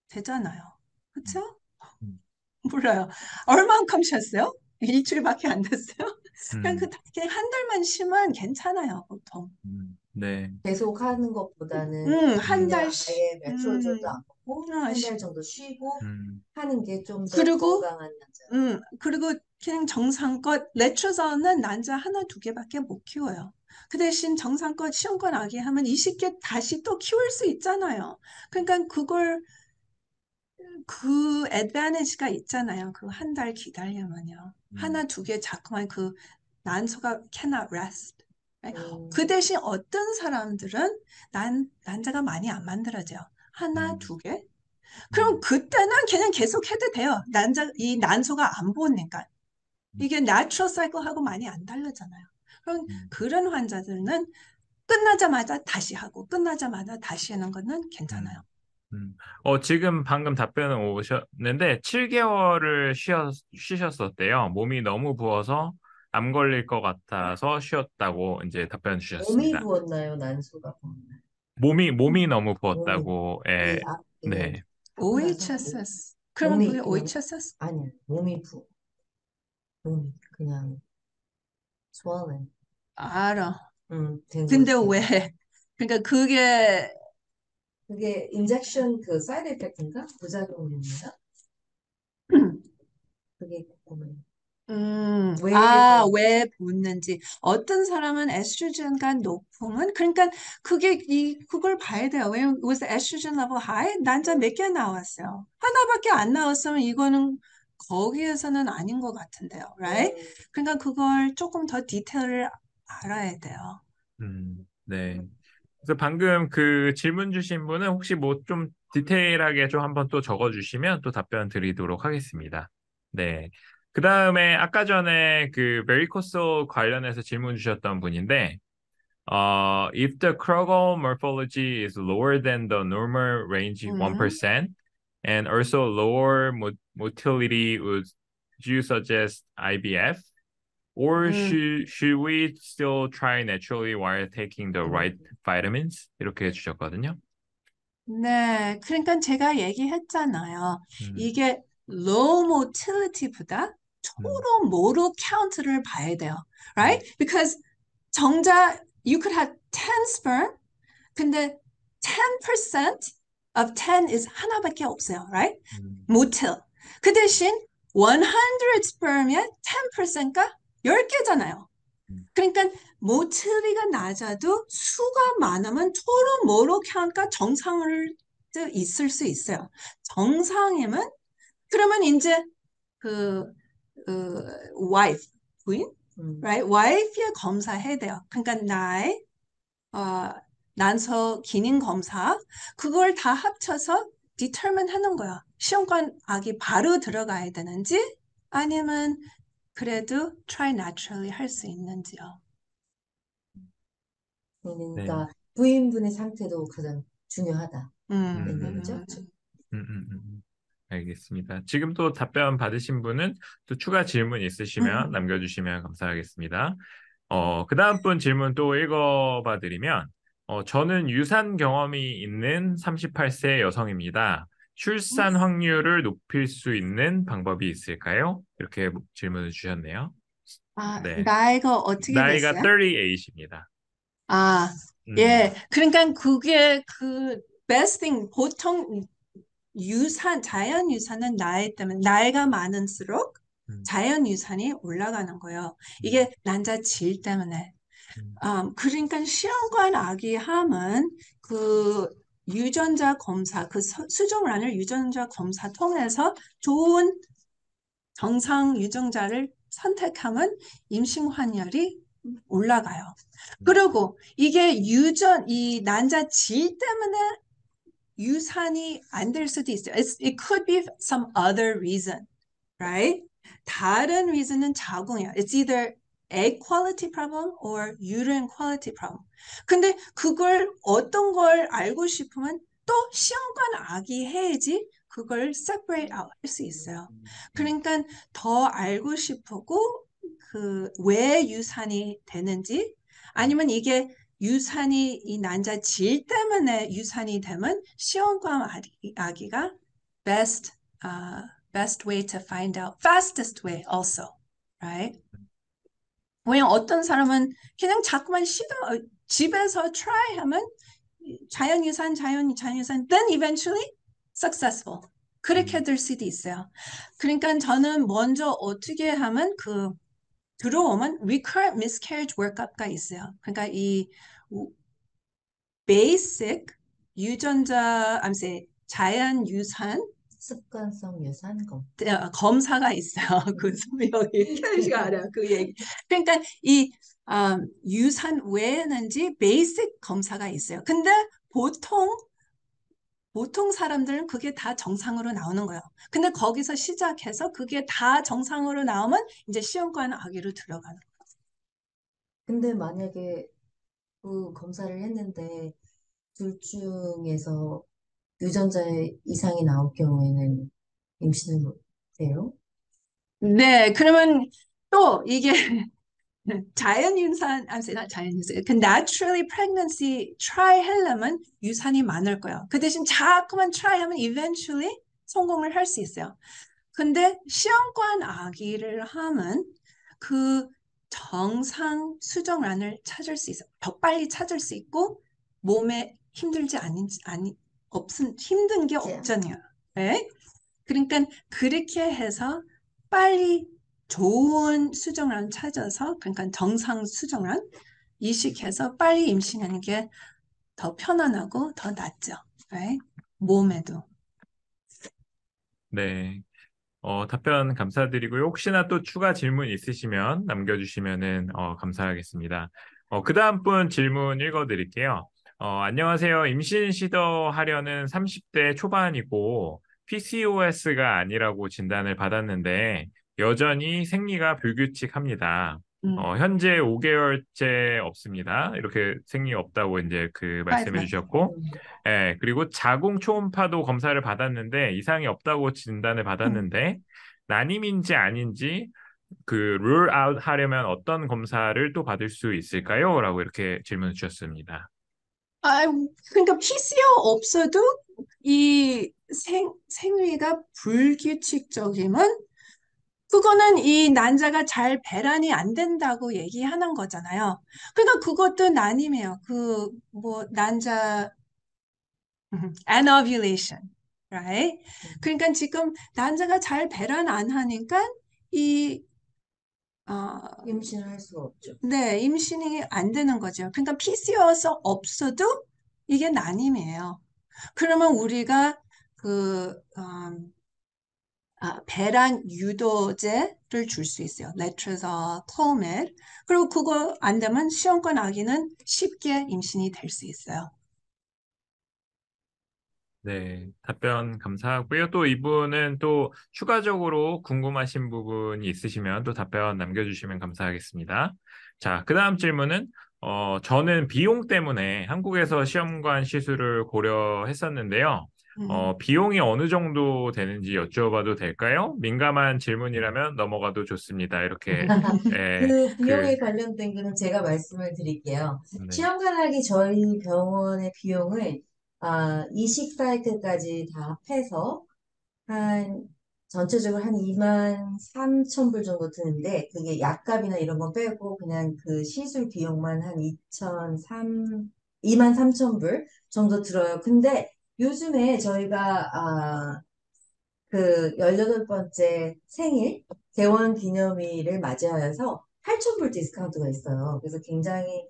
되잖아요. 음, 그렇죠? 음, 몰라요. 얼만큼 쉬었어요? 일주일밖에 안 됐어요? 음, 그냥 한 달만 쉬면 괜찮아요, 보통. 네, 계속 하는 것보다는 한 그냥 달씩. 아예 메트로조도 안 먹고 한 달 시- 정도 쉬고 음, 하는 게 좀 더 그리고 건강한 남자. 그리고 그냥 정상껏 레트로저는 난자 하나 두 개밖에 못 키워요. 그 대신 정상껏 시험관 아기 하면 20개 다시 또 키울 수 있잖아요. 그러니까 그 애드밴티지가 있잖아요. 그 한 달 기다리면요. 음, 하나 두 개 자꾸만 그 난소가 cannot rest. 그 음, 대신 어떤 사람들은 난자가 많이 안 만들어져요. 하나 음, 두 개? 그럼 음, 그때는 그냥 계속 해도 돼요. 이 난소가 안 보니까. 이게 natural cycle하고 많이 안 다르잖아요. 그럼 음, 그런 환자들은 끝나자마자 다시 하고 끝나자마자 다시 하는 거는 괜찮아요. 음, 지금 방금 답변은 오셨는데 7개월을 쉬셨었대요. 몸이 너무 부어서 암 걸릴 것 같아서 쉬었다고 이제 답변 몸이 주셨습니다. 부었나요? 난소가 부었나요? 몸이 너무 몸이 부었다고, 예, 이 앞, 그 네. 하고 나서 OHSS. 그러면 그게 몸이 그냥 OHSS? 아니야. 몸이 그냥 swollen 알아. 된 근데 거지. 왜? 그러니까 그게 그게 인젝션 그 사이드 이펙트인가? 부작용입니다. 그게 궁금해요. 왜 왜 붓는지. 어떤 사람은 에스트로겐가 높으면, 그러니까 그걸 봐야 돼요. 왜, was the estrogen level high? 난자 몇 개 나왔어요. 하나밖에 안 나왔으면 이거는 거기에서는 아닌 것 같은데요. Right? 그러니까 그걸 조금 더 디테일을 알아야 돼요. 네. 그래서 방금 그 질문 주신 분은 혹시 뭐 좀 디테일하게 좀 한번 또 적어주시면 또 답변 드리도록 하겠습니다. 네. 그 다음에 아까 전에 그 베리코스 관련해서 질문 주셨던 분인데, if the Krugel morphology is lower than the normal range 음, 1% and also lower motility, would you suggest IVF? Or 음. should we still try naturally while taking the 음, right vitamins? 이렇게 해주셨거든요. 네, 그러니까 제가 얘기했잖아요. 음, 이게 low motility보다 음, total motor count를 봐야 돼요. 음, Right? Because 정자, you could have 10 sperm, 근데 10% of 10 is 하나밖에 없어요. Right? 음, motil. 그 대신 100 sperm의 10%가 10개잖아요. 음, 그러니까 모틀리가 낮아도 수가 많으면 토로 모로 카운트가 정상을 있을 수 있어요. 정상이면 그러면 이제 그, wife 부인, 음, right? wife의 검사해야 돼요. 그러니까 나의 어, 난소 기능 검사 그걸 다 합쳐서 determine 하는 거야. 시험관 악이 바로 들어가야 되는지 아니면 그래도 try naturally 할 수 있는지요. 네. 그러니까 부인분의 상태도 가장 중요하다. 음, 는 음, 얘기죠. 알겠습니다. 지금 또 답변 받으신 분은 또 추가 질문 있으시면 음. 남겨주시면 감사하겠습니다. 그 다음 분 질문 또 읽어봐 드리면, 저는 유산 경험이 있는 38세 여성입니다. 출산 확률을 높일 수 있는 방법이 있을까요? 이렇게 질문을 주셨네요. 네. 나이가 어떻게 나이가 됐어요? 38입니다. 아, 음, 예. 그러니까 그게 그 best thing 보통 자연 유산은 나이 때문에 나이가 많을수록 음, 자연 유산이 올라가는 거예요. 음, 이게 난자질 때문에. 음, 그러니까 시험관 아기함은 그 유전자 검사, 그 수정란을 유전자 검사 통해서 좋은 정상 유전자를 선택하면 임신 환율이 올라가요. 음, 그리고 이게 이 난자질 때문에 유산이 안 될 수도 있어요. It could be some other reason, right? 다른 reason은 자궁이에요. It's either egg quality problem or uterine quality problem. 근데 그걸 어떤 걸 알고 싶으면 또 시험관 아기 해야지 그걸 separate out 할 수 있어요. 그러니까 더 알고 싶고 그 왜 유산이 되는지 아니면 이게 유산이 이 난자 질 때문에 유산이 되면 시험관 아기가 best best way to find out fastest way also right? 왜냐면 어떤 사람은 그냥 자꾸만 집에서 try 하면 자연유산 then eventually successful 그렇게 될 수도 있어요. 그러니까 저는 먼저 어떻게 하면 그 들어오면 recurrent miscarriage workup가 있어요. 그러니까 이 basic 유전자, I'm saying 자연유산 습관성 유산검. 검사가 있어요. 그 여기 캐시가 알아요. 그 얘기. 그러니까 이 유산 왜 했는지 베이직 검사가 있어요. 근데 보통 사람들은 그게 다 정상으로 나오는 거예요. 근데 거기서 시작해서 그게 다 정상으로 나오면 이제 시험관 아기로 들어가는 거예요. 근데 만약에 그 검사를 했는데 둘 중에서 유전자의 이상이 나올 경우에는 임신을 못해요? 네, 그러면 또 이게 자연유산, I'm sorry, not 자연유산, 그 naturally pregnancy try 하려면 유산이 많을 거예요. 그 대신 자꾸만 try 하면 eventually 성공을 할 수 있어요. 근데 시험관 아기를 하면 그 정상 수정란을 찾을 수 있어요. 더 빨리 찾을 수 있고 몸에 힘들지 힘든 게 없잖아요. 네? 그러니까 그렇게 해서 빨리 좋은 수정란 찾아서 그러니까 정상 수정란 이식해서 빨리 임신하는 게 더 편안하고 더 낫죠. right? 몸에도. 네. 답변 감사드리고요. 혹시나 또 추가 질문 있으시면 남겨주시면은 감사하겠습니다. 그 다음 분 질문 읽어드릴게요. 안녕하세요. 임신 시도하려는 30대 초반이고 PCOS가 아니라고 진단을 받았는데 여전히 생리가 불규칙합니다. 현재 5개월째 없습니다. 이렇게 생리 없다고 이제 그 말씀해 주셨고, 예, 그리고 자궁 초음파도 검사를 받았는데 이상이 없다고 진단을 받았는데 난임인지 아닌지 그 룰 아웃 하려면 어떤 검사를 또 받을 수 있을까요? 라고 이렇게 질문 주셨습니다. 그러니까 PCO 없어도 이 생리가 불규칙적이면 그거는 이 난자가 잘 배란이 안 된다고 얘기하는 거잖아요. 그러니까 그것도 난임이에요. 그 뭐 난자 anovulation, right? 그러니까 지금 난자가 잘 배란 안 하니까 이 임신을 할 수가 없죠. 네, 임신이 안 되는 거죠. 그러니까 PCOS 없어도 이게 난임이에요. 그러면 우리가 그 배란 유도제를 줄 수 있어요. 레트로졸, 클로멜. 그리고 그거 안 되면 시험관 아기는 쉽게 임신이 될 수 있어요. 네, 답변 감사하고요. 또 이분은 또 추가적으로 궁금하신 부분이 있으시면 또 답변 남겨주시면 감사하겠습니다. 자, 그 다음 질문은, 저는 비용 때문에 한국에서 시험관 시술을 고려했었는데요. 비용이 어느 정도 되는지 여쭤봐도 될까요? 민감한 질문이라면 넘어가도 좋습니다. 이렇게, 예, 그 비용에 관련된 거는 제가 말씀을 드릴게요. 네. 시험관하기 저희 병원의 비용을 이식 사이클까지 다 합해서 한 전체적으로 한 2만 3천 불 정도 드는데 그게 약값이나 이런 거 빼고 그냥 그 시술 비용만 한 2만 3천 불 정도 들어요. 근데 요즘에 저희가 그 18번째 생일 개원 기념일을 맞이하여서 8,000불 디스카운트가 있어요. 그래서 굉장히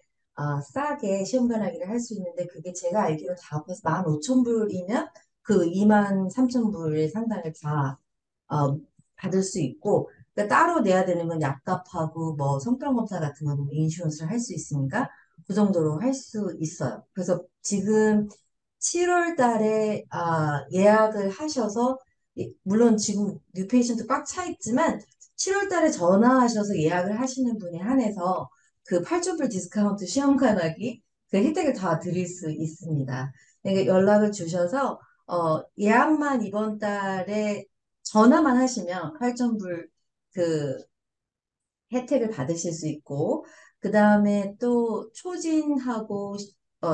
싸게 시험관하기를 할 수 있는데 그게 제가 알기로 다 합해서 15,000불이면 그 23,000불의 상당을 다 받을 수 있고 그러니까 따로 내야 되는 건 약값하고 뭐 성병 검사 같은 거는 인슈런스를 할 수 있으니까 그 정도로 할 수 있어요. 그래서 지금 7월 달에 예약을 하셔서 물론 지금 뉴페이션트 꽉 차 있지만 7월 달에 전화하셔서 예약을 하시는 분에 한해서 그 8,000불 디스카운트 시험관하기 그 혜택을 다 드릴 수 있습니다. 그러니까 연락을 주셔서 예약만 이번 달에 전화만 하시면 8,000불 그 혜택을 받으실 수 있고, 그 다음에 또 초진하고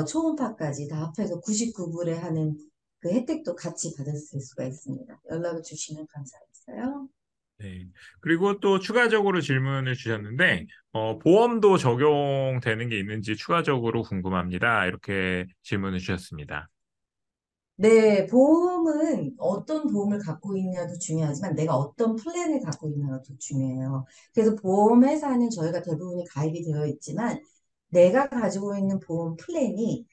초음파까지 다 합해서 99불에 하는 그 혜택도 같이 받으실 수가 있습니다. 연락을 주시면 감사하겠어요. 네. 그리고 또 추가적으로 질문을 주셨는데, 보험도 적용되는 게 있는지 추가적으로 궁금합니다. 이렇게 질문을 주셨습니다. 네, 보험은 어떤 보험을 갖고 있냐도 중요하지만 내가 어떤 플랜을 갖고 있냐도 중요해요. 그래서 보험회사는 저희가 대부분이 가입이 되어 있지만 내가 가지고 있는 보험 플랜이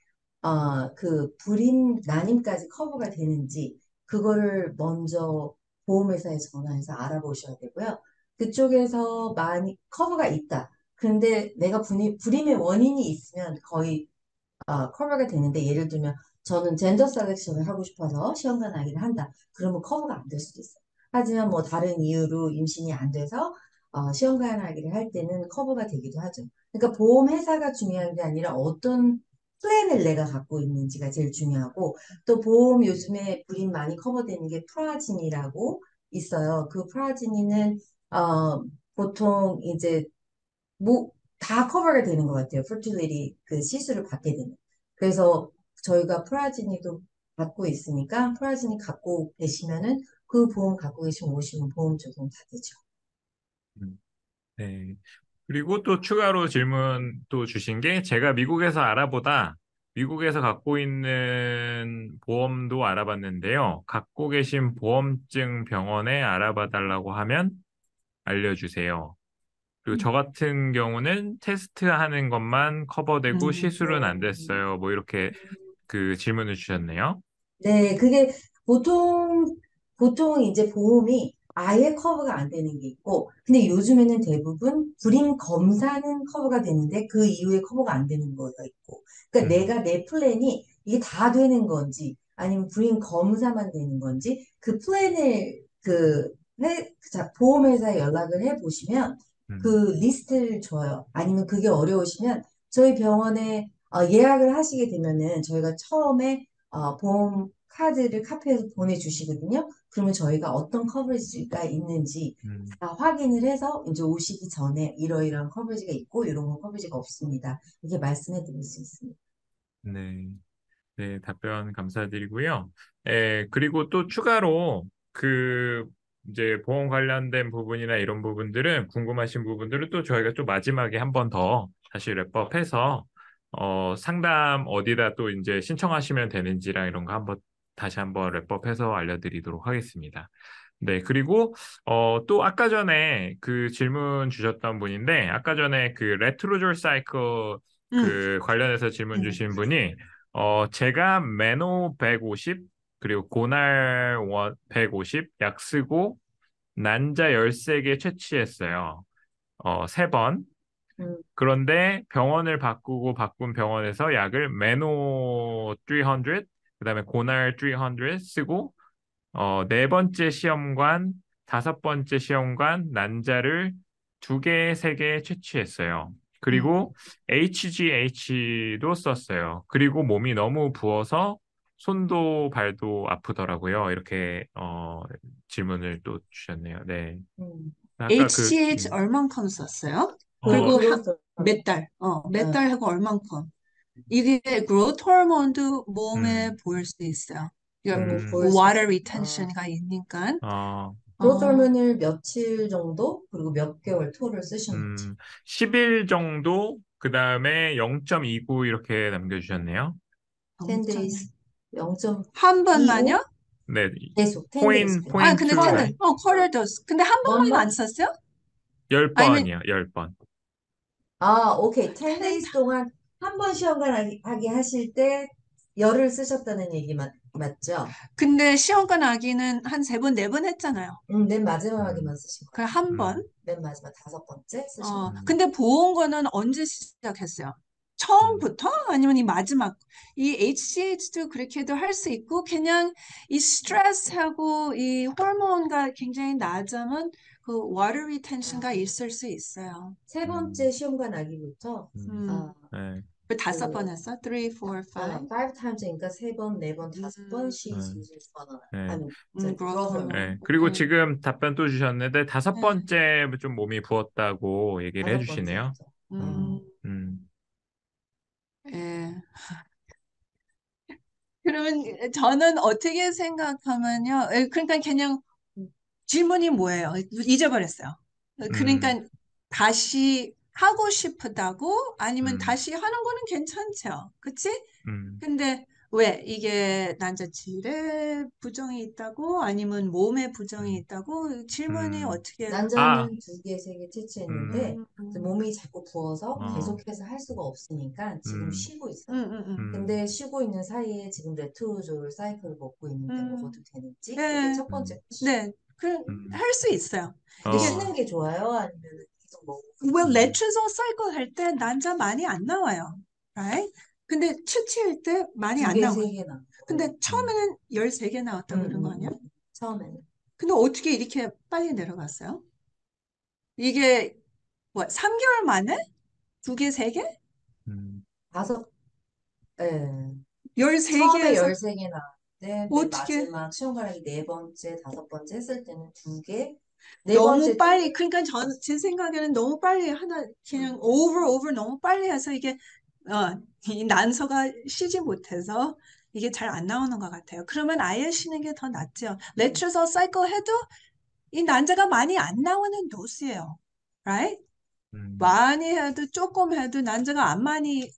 그 불임 난임까지 커버가 되는지 그거를 먼저 보험회사에 전화해서 알아보셔야 되고요. 그쪽에서 많이 커버가 있다. 근데 내가 불임의 원인이 있으면 거의 커버가 되는데 예를 들면 저는 젠더 셀렉션을 하고 싶어서 시험관 나기를 한다. 그러면 커버가 안 될 수도 있어요. 하지만 뭐 다른 이유로 임신이 안 돼서 시험관 나기를 할 때는 커버가 되기도 하죠. 그러니까 보험회사가 중요한 게 아니라 어떤 플랜을 내가 갖고 있는지가 제일 중요하고 또 보험 요즘에 불임 많이 커버되는 게 프라진이라고 있어요. 그 프라진이는 보통 이제 뭐 다 커버가 되는 것 같아요. fertility 그 시술을 받게 되면. 그래서 저희가 프라지니도 갖고 있으니까 프라지니 갖고 계시면은 그 보험 갖고 계시면 오시면 보험 적용 다 되죠. 음, 네. 그리고 또 추가로 질문 또 주신 게 제가 미국에서 알아보다 미국에서 갖고 있는 보험도 알아봤는데요. 갖고 계신 보험증 병원에 알아봐 달라고 하면 알려주세요. 그리고 저 같은 경우는 테스트하는 것만 커버되고 시술은 안 네. 됐어요. 뭐 이렇게 그 질문을 주셨네요. 네, 그게 보통 이제 보험이 아예 커버가 안 되는 게 있고, 근데 요즘에는 대부분 불임 검사는 커버가 되는데 그 이후에 커버가 안 되는 거가 있고, 그러니까 음, 내가 내 플랜이 이게 다 되는 건지, 아니면 불임 검사만 되는 건지, 그 플랜을 보험회사에 연락을 해 보시면 그 음, 리스트를 줘요. 아니면 그게 어려우시면 저희 병원에 예약을 하시게 되면은 저희가 처음에 보험 카드를 카피해서 보내주시거든요. 그러면 저희가 어떤 커버리지가 있는지 음, 다 확인을 해서 이제 오시기 전에 이러이러한 커버리지가 있고 이런 건 커버리지가 없습니다. 이렇게 말씀해 드릴 수 있습니다. 네. 네, 답변 감사드리고요. 그리고 또 추가로 그 이제 보험 관련된 부분이나 이런 부분들은 궁금하신 부분들은 또 저희가 좀 마지막에 한 번 더 다시 랩업해서 상담 어디다 또 이제 신청하시면 되는지랑 이런 거 한번 다시 한번 랩업해서 알려드리도록 하겠습니다. 네, 그리고 또 아까 전에 그 질문 주셨던 분인데 아까 전에 그 레트로졸 사이클 음, 그 관련해서 질문 네. 주신 분이 제가 메노 150, 그리고 고날 150, 약 쓰고, 난자 13개 채취했어요. 3번. 음, 그런데 병원을 바꾼 병원에서 약을 메노 300, 그다음에 고날 300 쓰고, 네 번째 시험관, 다섯 번째 시험관, 난자를 두 개, 세 개 채취했어요. 음. 그리고 HGH도 썼어요. 그리고 몸이 너무 부어서 손도 발도 아프더라고요. 이렇게 질문을 또 주셨네요. 네. 음. 아까 HGH 얼만큼 썼어요? 어, 그리고 그것도 몇 달, 몇 어, 달 하고 얼만큼? 이게 그로트 호르몬도 몸에 음, 보일 수 있어요. 이게 보일 수 water 있어요. retention가 있으니까. 어, 어, 그로설문을 며칠 정도 그리고 몇 개월 토를 쓰셨는지. 10일 정도, 그 다음에 0.29 이렇게 남겨주셨네요. 10 0.2. days 0.25 한 번만요? 네, 계속 10 days 계속. 아, 포인트 근데 쿼터 9. 쿼터 도스. 근데 한 번만 안 원만 썼어요? 아니면 10번이요, 10번. 오케이. 10 10, days 동안 한 번 시험관 하게 하실 때 열을 쓰셨다는 얘기 맞죠? 근데 시험관 아기는 한 세 번, 네 번 했잖아요. 맨 마지막에만 음, 쓰신 거예요. 그냥 한 번. 음, 맨 마지막 다섯 번째 쓰신 거예요. 음, 근데 보온거는 언제 시작했어요? 음, 처음부터? 아니면 이 마지막? 이 HGH도 그렇게도 할 수 있고, 그냥 이 스트레스하고 이 호르몬가 굉장히 낮으면 그 water retention가 있을 수 있어요. 세 번째 음, 시험관 아기부터 음, 음, 아, 네. 그 5번 했어? 3, 4, 5? 5 times니까 3번, 4번, 5번 she's 네. using banana. 네. 아니, 이제 그렇구나. brother. 네. 그리고 네. 지금 답변 또 주셨는데 다섯 네. 번째 좀 몸이 부었다고 얘기를 5번째 해주시네요. 했죠. 음, 예. 그러면 저는 어떻게 생각하면요. 그러니까 그냥 질문이 뭐예요? 잊어버렸어요. 음, 그러니까 다시 하고 싶다고 아니면 음, 다시 하는 거는 괜찮죠. 그치? 음, 근데 왜 이게 난자질에 부정이 있다고 아니면 몸에 부정이 음, 있다고 질문이 음. 어떻게 아, 난자는 2개, 3개 채취했는데 음, 이제 음, 몸이 자꾸 부어서 어, 계속해서 할 수가 없으니까 지금 음, 쉬고 있어요. 음, 근데 쉬고 있는 사이에 지금 레트로졸 사이클을 먹고 있는데 음. 먹어도 되는지? 그게 네, 첫 번째 음, 퀘스천. 네, 그, 음, 할 수 있어요. 근데 이게 어, 쉬는 게 좋아요? 아니면 계속 먹고 well, 있나요? 레트로소 사이클 할 때 난자 많이 안 나와요. right? 근데 채취할 때 많이 두 안 개, 세 나와요. 개 남고. 근데 음. 처음에는 13개 나왔다고 그런 거 아니야? 처음에는 근데 어떻게 이렇게 빨리 내려갔어요? 이게 뭐 3개월 만에? 2개, 3개? 음, 다섯, 예. 처음에 13개에서 13개 나왔는데 맨 어떻게 마지막 시험관락이 네 번째, 다섯 번째 했을 때는 두 개, 네 너무 번째 두 빨리, 개. 그러니까 제 생각에는 너무 빨리 하나, 그냥 over 너무 빨리 해서 이게, 이 난소가 쉬지 못해서 이게 잘 안 나오는 것 같아요. 그러면 아예 쉬는 게 더 낫죠. 레트로서 사이클 해도 이 난자가 많이 안 나오는 도수예요. right? 음, 많이 해도 조금 해도 난자가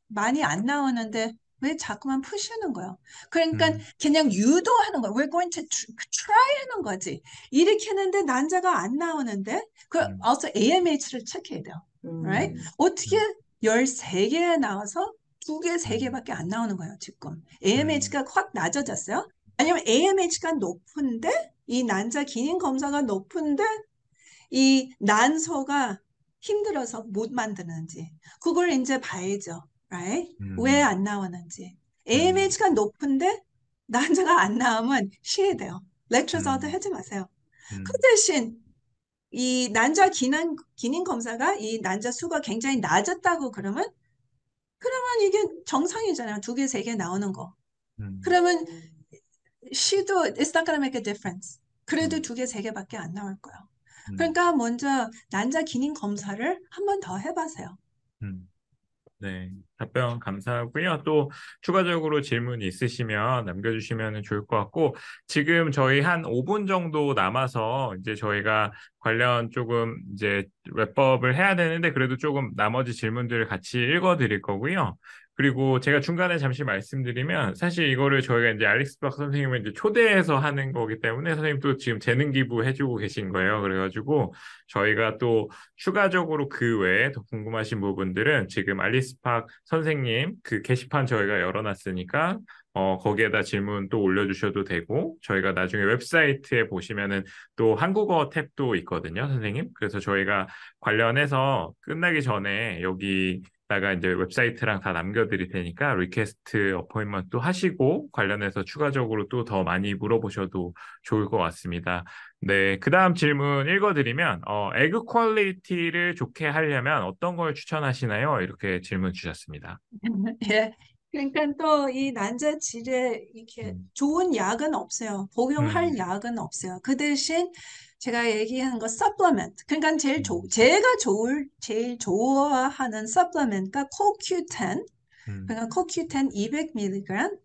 많이 안 나오는데 왜 자꾸만 푸시는 거예요? 그러니까 음, 그냥 유도하는 거예요. We're going to try 하는 거지. 이렇게 했는데 난자가 안 나오는데 그 음, also AMH를 체크해야 돼요. right? 음, 어떻게 음, 13개 나와서 2개, 음, 3개밖에 안 나오는 거예요, 지금. 음, AMH가 확 낮아졌어요? 아니면 AMH가 높은데 이 난자 기능 검사가 높은데 이 난소가 힘들어서 못 만드는지 그걸 이제 봐야죠. right? 왜 음, 안 나오는지. 음, AMH가 높은데 난자가 안 나오면 쉬어야 돼요. 렉처서도 음, 하지 마세요. 그 음, 대신 이 난자 기능 검사가 이 난자 수가 굉장히 낮았다고 그러면 이게 정상이잖아요. 2개, 3개 나오는 거. 음, 그러면 쉬도 it's not gonna make a difference. 그래도 음, 2개, 3개밖에 안 나올 거예요. 음, 그러니까 먼저 난자 기능 검사를 한 번 더 해봐세요. 음. 네, 답변 감사하고요. 또 추가적으로 질문 있으시면 남겨주시면 좋을 것 같고, 지금 저희 한 5분 정도 남아서 이제 저희가 관련 조금 이제 랩업을 해야 되는데, 그래도 조금 나머지 질문들을 같이 읽어드릴 거고요. 그리고 제가 중간에 잠시 말씀드리면, 사실 이거를 저희가 이제 알릭스 박 선생님을 이제 초대해서 하는 거기 때문에 선생님도 지금 재능 기부 해주고 계신 거예요. 그래가지고 저희가 또 추가적으로 그 외에 더 궁금하신 부분들은 지금 알리스 팍 선생님 그 게시판 저희가 열어놨으니까 거기에다 질문 또 올려주셔도 되고 저희가 나중에 웹사이트에 보시면은 또 한국어 탭도 있거든요, 선생님. 그래서 저희가 관련해서 끝나기 전에 여기다가 이제 웹사이트랑 다 남겨드릴 테니까 리퀘스트 어포인먼트 하시고 관련해서 추가적으로 또 더 많이 물어보셔도 좋을 것 같습니다. 네, 그 다음 질문 읽어드리면, 에그 퀄리티를 좋게 하려면 어떤 걸 추천하시나요? 이렇게 질문 주셨습니다. 예. 그러니까 또 이 난자질에 이렇게 음, 좋은 약은 없어요. 복용할 음, 약은 없어요. 그 대신 제가 얘기한 거 supplement. 그러니까 음, 제일 좋아하는 supplement가 CoQ10. 음, 그러니까 CoQ10 200mg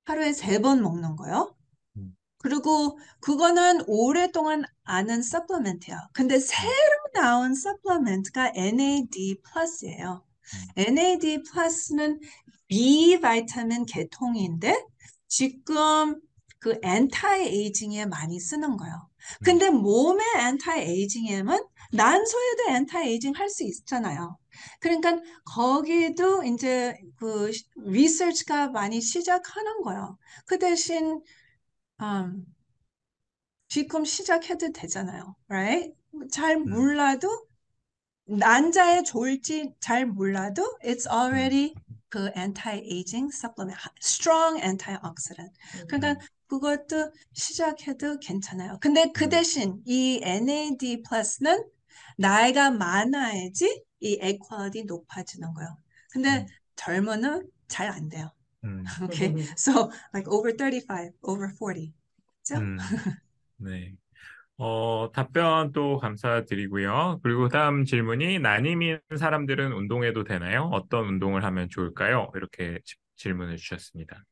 하루에 3번 먹는 거요. 음, 그리고 그거는 오랫동안 아는 서플리멘트야. 근데 새로 음, 나온 서플리멘트가 NAD 플러스예요. 음, NAD 플러스는 B 바이타민 계통인데 지금 그 엔타이 에이징에 많이 쓰는 거예요. 음, 근데 몸의 엔타이 에이징에는 난소에도 엔타이 에이징 할 수 있잖아요. 그러니까 거기도 이제 그 리서치가 많이 시작하는 거예요. 그 대신 음, 지금 시작해도 되잖아요. right? 잘 음, 몰라도 난자에 좋을지 잘 몰라도 it's 음, already 그 anti-aging supplement, strong antioxidant. 그러니까 음, 그것도 시작해도 괜찮아요. 근데 그 음, 대신 이 NAD 플러스는 나이가 많아야지 이 egg quality 높아지는 거예요. 근데 음, 젊은은 잘 안 돼요. 음, Okay, so like over 35, over 40. 그죠? 음, 네. 답변 또 감사드리고요. 그리고 다음 질문이 난임인 사람들은 운동해도 되나요? 어떤 운동을 하면 좋을까요? 이렇게 질문을 주셨습니다.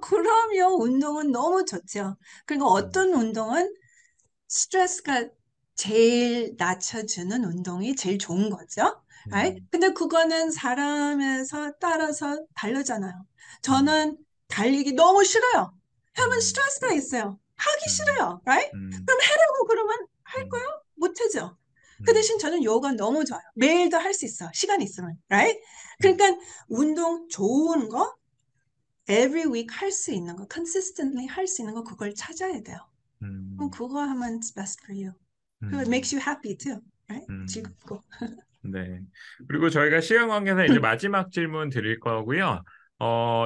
그럼요. 운동은 너무 좋죠. 그리고 음, 어떤 운동은 스트레스가 제일 낮춰주는 운동이 제일 좋은 거죠. right? 음, 근데 그거는 사람에서 따라서 다르잖아요. 음, 저는 달리기 너무 싫어요. 하면 음, 스트레스가 있어요. 하기 음, 싫어요. right? 음, 그럼 해라고 그러면 할 음, 거요? 못하죠. 그 음, 대신 저는 요가 너무 좋아요. 매일도 할 수 있어. 시간이 있으면. right? 음, 그러니까 운동 좋은 거 every week 할 수 있는 거, consistently 할 수 있는 거 그걸 찾아야 돼요. 그럼 음, 그거 하면 it's best for you. 그거 음, makes you happy too, right? 음. 즐겁고. 네. 그리고 저희가 시간 관계상 이제 마지막 질문 드릴 거고요.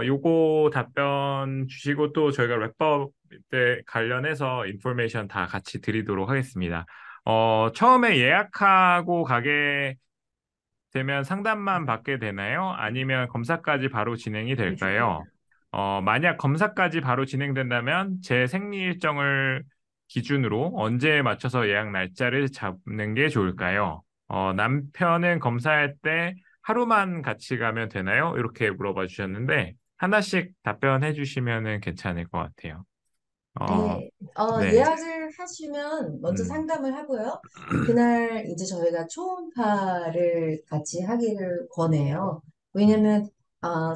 요거 답변 주시고 또 저희가 랩업 때 관련해서 인포메이션 다 같이 드리도록 하겠습니다. 처음에 예약하고 가게 되면 상담만 받게 되나요? 아니면 검사까지 바로 진행이 될까요? 만약 검사까지 바로 진행된다면 제 생리 일정을 기준으로 언제에 맞춰서 예약 날짜를 잡는 게 좋을까요? 남편은 검사할 때 하루만 같이 가면 되나요? 이렇게 물어봐 주셨는데 하나씩 답변해 주시면 괜찮을 것 같아요. 어, 네, 네. 예약을 하시면 먼저 음, 상담을 하고요. 그날 이제 저희가 초음파를 같이 하기를 권해요. 음, 왜냐면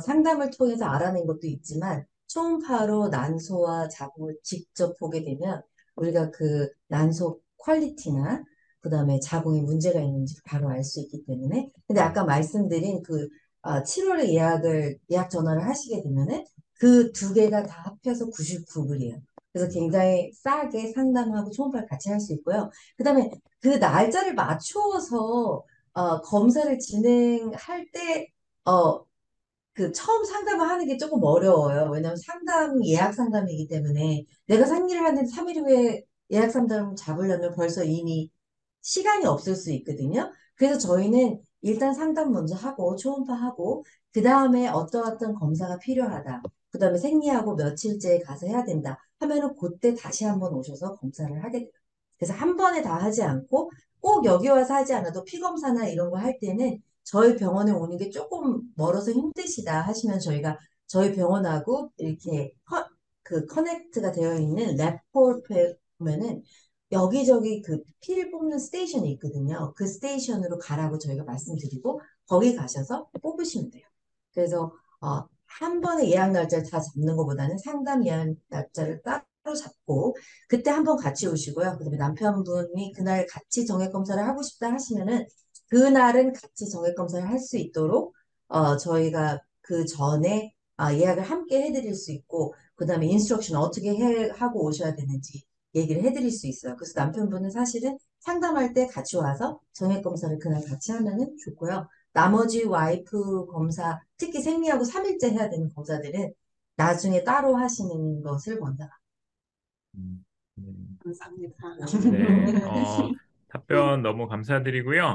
상담을 통해서 알아낸 것도 있지만 초음파로 난소와 자궁을 직접 보게 되면 우리가 그 난소 퀄리티나 그다음에 자궁에 문제가 있는지 바로 알 수 있기 때문에. 근데 아까 말씀드린 그 7월에 예약 전화를 하시게 되면은 그 두 개가 다 합해서 99불이에요. 그래서 굉장히 싸게 상담하고 초음파를 같이 할 수 있고요. 그다음에 그 날짜를 맞추어서 검사를 진행할 때 그 처음 상담을 하는 게 조금 어려워요. 왜냐하면 예약 상담이기 때문에 내가 상의를 하는 3일 후에 예약 상담 잡으려면 벌써 이미 시간이 없을 수 있거든요. 그래서 저희는 일단 상담 먼저 하고 초음파 하고 그 다음에 어떤 검사가 필요하다. 그 다음에 생리하고 며칠째 가서 해야 된다. 하면은 그때 다시 한번 오셔서 검사를 하게 돼요. 그래서 한 번에 다 하지 않고 꼭 여기 와서 하지 않아도 피검사나 이런 거 할 때는 저희 병원에 오는 게 조금 멀어서 힘드시다 하시면 저희가 저희 병원하고 이렇게 그 커넥트가 되어 있는 랩포트에 보면은 여기저기 그 피를 뽑는 스테이션이 있거든요. 그 스테이션으로 가라고 저희가 말씀드리고 거기 가셔서 뽑으시면 돼요. 그래서 한 번에 예약 날짜를 다 잡는 것보다는 상담 예약 날짜를 따로 잡고 그때 한 번 같이 오시고요. 그다음에 남편분이 그날 같이 정액 검사를 하고 싶다 하시면은 그날은 같이 정액 검사를 할 수 있도록 저희가 그 전에 예약을 함께 해드릴 수 있고 그다음에 인스트럭션 어떻게 하고 오셔야 되는지 얘기를 해드릴 수 있어요. 그래서 남편분은 사실은 상담할 때 같이 와서 정액 검사를 그날 같이 하면은 좋고요. 나머지 와이프 검사, 특히 생리하고 3일째 해야 되는 검사들은 나중에 따로 하시는 것을 권장합니다. 음, 음. 감사합니다. 네. 답변 너무 감사드리고요.